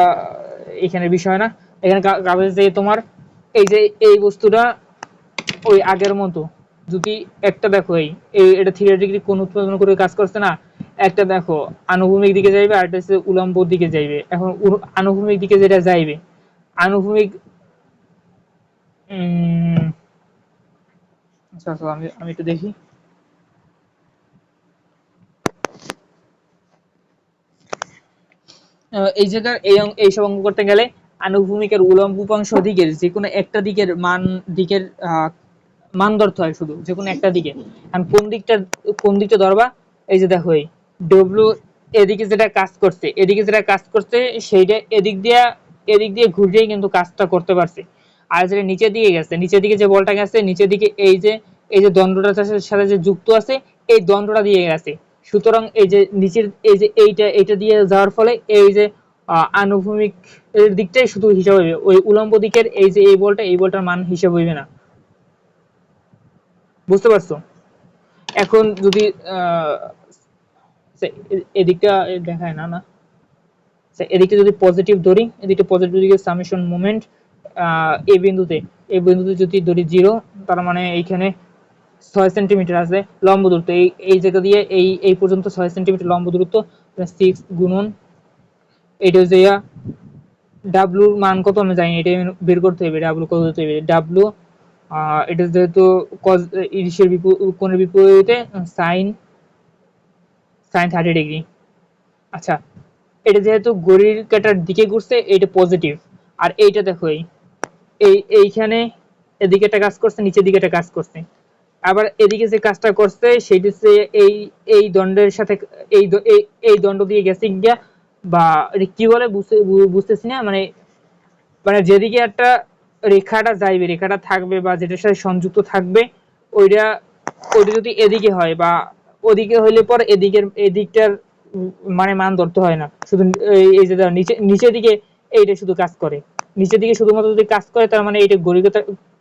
এখানে বিষয় না। এখানে কাগজে যে তোমার এই যে এই বস্তুটা ওই আগের মতো, যদি একটা দেখো এটা 3 ডিগ্রি কোণ উৎপাদন করে কাজ করছে না, একটা দেখো আনুভূমিক দিকে যাইবে আর একটা হচ্ছে উলম্ব দিকে যাইবে। এখন আনুভূমিক দিকে যেটা যাইবে, আনুভূমিক আচ্ছা আচ্ছা আমি আমি একটু দেখি। এই জায়গার এইসব অঙ্ক করতে গেলে আনুভূমিক আর উলম্ব উপাংশ দিকের যে কোনো একটা দিকের দিকের মান ধরতে হয়, শুধু যে কোনো একটা দিকে। আর কোন দিকটা ধরবা, এই যে দেখো এই ডব্লিউ এদিকে যেটা কাজ করছে সেইটা এদিক দিয়ে ঘুরিয়ে কিন্তু কাজটা করতে পারছে। আর যেটা নিচের দিকে গেছে, নিচের দিকে যে বলটা গেছে নিচের দিকে, এই যে দ্বন্দ্বটার সাথে যে যুক্ত আছে, এই দ্বন্দ্বটা দিয়ে গেছে। সুতরাং এই যে নিচের এই যে এইটা দিয়ে যাওয়ার ফলে এই যে আনুভূমিক এর দিকটাই শুধু হিসাব হবে, ওই উলম্ব দিকের এই যে এই বলটার মান হিসাব হইবে না। বুঝতে পারছো? এখন যদি আহ এদিকটা দেখায় না, না এদিকে যদি পজিটিভ ধরি, এদিকে পজিটিভ দিকে সামেশন মোমেন্ট এই বিন্দুতে যদি ধরি 0, তার মানে এইখানে 6 সেন্টিমিটার আছে লম্ব দূরত্ব, এই জায়গা দিয়ে এই পর্যন্ত 6 সেন্টিমিটার লম্ব দূরত্ব, 6 গুণন এটা হচ্ছে ডাব্লুর মান কত আমি জানি, এটা বের করতে হবে, ডাব্লু কত হতে হবে। ডাব্লু এটা যেহেতু কজ ইরিশের কোণের বিপরীতে সাইন সাইন 30 ডিগ্রি। আচ্ছা এটা যেহেতু ঘড়ির কাঁটার দিকে ঘুরছে, এটা পজিটিভ। আর এইটা দেখো এইখানে এদিকে একটা কাজ করছে, নিচের দিকে একটা কাজ করছে। আবার এদিকে যে কাজটা করছে সেটা হচ্ছে এই দণ্ডের সাথে এই দণ্ড দিয়ে গেছে গিয়া, বা এটা কি বলে বুঝতেছি না, মানে মানে যেদিকে একটা রেখাটা যাইবে, রেখাটা থাকবে বা যেটার সাথে সংযুক্ত থাকবে, ওইটা ওইটা যদি এদিকে হয় বা ওদিকে হইলে পর এদিকটার মানে মান ধরতে হয় না, শুধু এই যে নিচের দিকে এইটা শুধু কাজ করে, নিচের দিকে শুধুমাত্র যদি কাজ করে, তার মানে এইটা ঘড়ি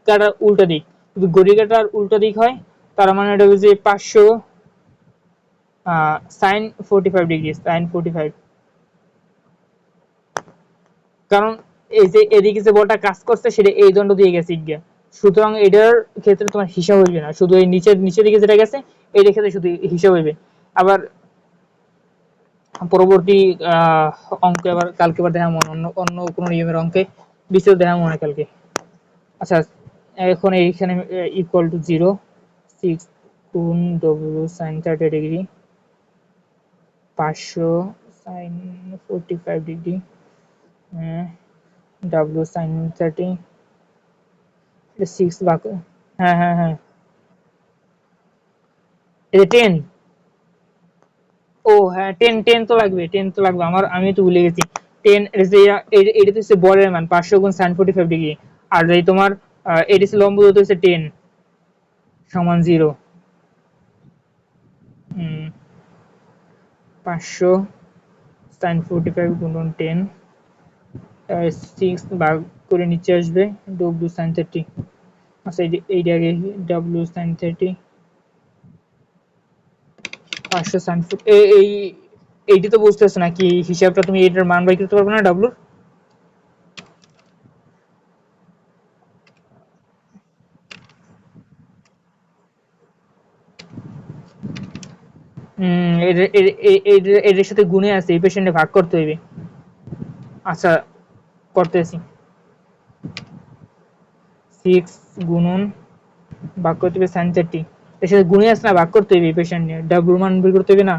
কাঁটার উল্টা দিক। যদি ঘড়ি কাঁটার উল্টা দিক হয়, তার মানে এটা হচ্ছে 500 সাইন 45 ডিগ্রি, সাইন 45। কারণ এই যে এদিকে যে বলটা কাজ করছে সেটা এই দণ্ড দিয়ে গেছে গিয়া, সুতরাং এটার ক্ষেত্রে তোমার হিসাব হইবে না, শুধু এই নিচের দিকে যেটা গেছে এটার ক্ষেত্রে শুধু হিসাব হইবে। আবার পরবর্তী অঙ্কে আবার কালকে আবার দেখা মনে অন্য অন্য কোনো নিয়মের অঙ্কে বিস্তারিত দেখা মনে হয় কালকে। আচ্ছা, এখন এইখানে ইকুয়াল টু 0, 6 গুণ W sine 30 degree, 500 sine 45 degree, W sine 30, 6 ভাগ, হ্যাঁ হ্যাঁ হ্যাঁ, এটা 10। ও হ্যাঁ, 10 তো লাগবে, 10 তো লাগবে আমার, আমি তো ভুলে গেছি। 10 এটা তো হচ্ছে বরের মান 500 গুণ sin 45 ডিগ্রি, আর এই তোমার এটা হচ্ছে লম্ব দূরত্ব হচ্ছে 10 সমান 0। 500 sin 45 গুণন 10, 6 ভাগ করে নিচে আসবে w sin 30। আচ্ছা, এইটা আগে w sin 30, 500 sin এই এইটি তো বুঝতেছ না কি হিসাবটা, তুমি এটার মান বাই করতে পারবে না ডাব্লুর? এর সাথে গুণে আছে, এই পেশেন্টে ভাগ করতে হইবে। আচ্ছা, করতেছি। 6 গুণন ভাগ করতে হবে sin 30, এর সাথে গুণে আছে না, ভাগ করতে হইবে এই পেশেন্ট নিয়ে, ডাব্লুর মান বের করতে হইবে না।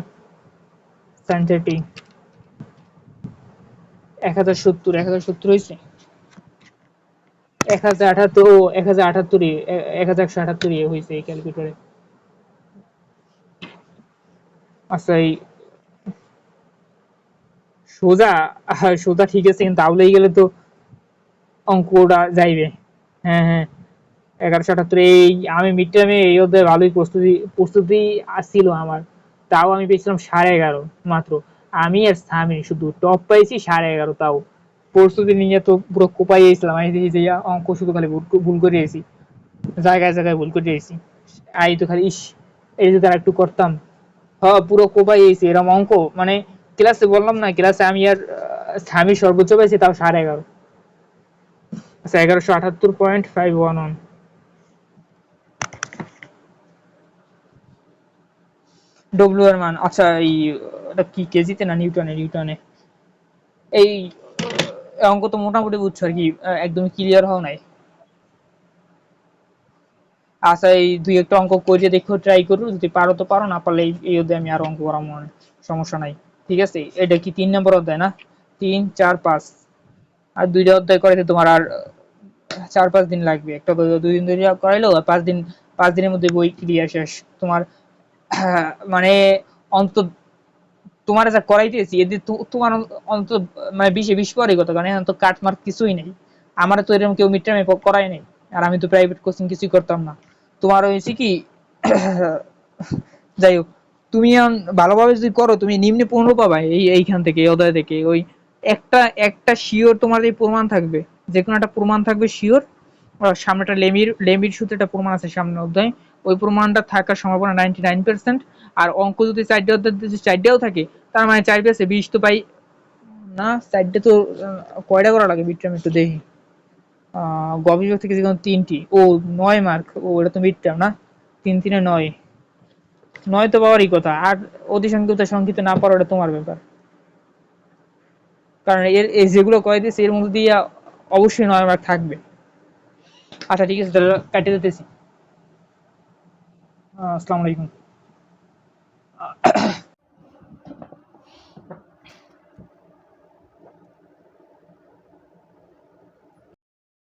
sin 30 1070, 1070 হয়েছে, 1078, ও 1078, 1178 হয়েছে এই ক্যালকুলেটরে। আচ্ছা, এই সোজা, সোজা ঠিক আছে, কিন্তু আউলাই গেলে তো অঙ্কটা যাইবে। হ্যাঁ হ্যাঁ, 1178। এই আমি মিড টার্মে এই অধ্যায়ে ভালোই প্রস্তুতি প্রস্তুতি ছিল আমার, তাও আমি পেয়েছিলাম 11.5 মাত্র। আমি আর সামি শুধু টপ পাইছি 11.5, তাও প্রস্তুতি নিয়ে তো পুরো কোপাই গেছিলাম। আমি দেখি যে অঙ্ক শুধু খালি ভুল করে এসেছি, জায়গায় জায়গায় ভুল করে এসেছি। আই তো খালি ইস, এই যদি আর একটু করতাম। হ্যাঁ, পুরো কোপাই গেছি এরকম অঙ্ক, মানে ক্লাসে বললাম না, ক্লাসে আমি আর সামি সর্বোচ্চ পাইছি তাও 11.5। আচ্ছা, 1178.511। ডব্লিউ এর মান, আচ্ছা এই এটা কি কেজিতে না নিউটনে? নিউটনে। এই অঙ্ক তো মোটামুটি বুঝছো আর কি, একদমই ক্লিয়ার হও নাই। আচ্ছা, এই দুই একটা অঙ্ক করে দেখো, ট্রাই করো, যদি পারো তো পারো, না পারলে এই অধ্যায়ে আমি আর অঙ্ক করার মনে, সমস্যা নাই। ঠিক আছে, এটা কি 3 নম্বর অধ্যায় না? 3, 4, 5, আর দুইটা অধ্যায় করাইতে তোমার আর 4-5 দিন লাগবে, একটা 2 দিন ধরে করাইলো, আর 5 দিন, 5 দিনের মধ্যে বই ক্লিয়ার শেষ তোমার। মানে অন্তত তোমার যা করাইতেছি এদের তোমার অন্তত মানে 20-এ 20 পরে কত, কারণ এখন তো কাট মার্ক কিছুই নেই। আমার তো এরকম কেউ মিড টার্মে করাই নাই, আর আমি তো প্রাইভেট কোচিং কিছুই করতাম না। তোমার হয়েছে কি, যাই হোক, তুমি এখন ভালোভাবে যদি করো তুমি নিম্নে 15 পাবা এইখান থেকে, এই অধ্যায় থেকে। ওই একটা একটা শিওর তোমার এই প্রমাণ থাকবে, যে কোনো একটা প্রমাণ থাকবে শিওর। সামনেটা লেমির সূত্রে একটা প্রমাণ আছে সামনে অধ্যায়, ওই প্রমাণটা থাকার সম্ভাবনা 99%। আর অঙ্ক যদি 4টে অধ্যায় যদি 4টেও থাকে, তার মানে 4 পেয়েছে 20 তো পাই না। 4টে তো কয়টা করা লাগে মিড টার্ম, একটু দেখি। গবেষক থেকে যে কোনো 3টি, ও 9 মার্ক, ও এটা তো মিড টার্ম না। 3 3-এ 9, 9 তো পাওয়ারই কথা। আর অতিসংখ্যিত সংখ্যিত না পারো, এটা তোমার ব্যাপার, কারণ এর যেগুলো কয়ে দিয়েছে এর মধ্যে দিয়ে অবশ্যই 9 মার্ক থাকবে। আচ্ছা ঠিক আছে, তাহলে কাটিয়ে দিতেছি। আসসালামু আলাইকুম।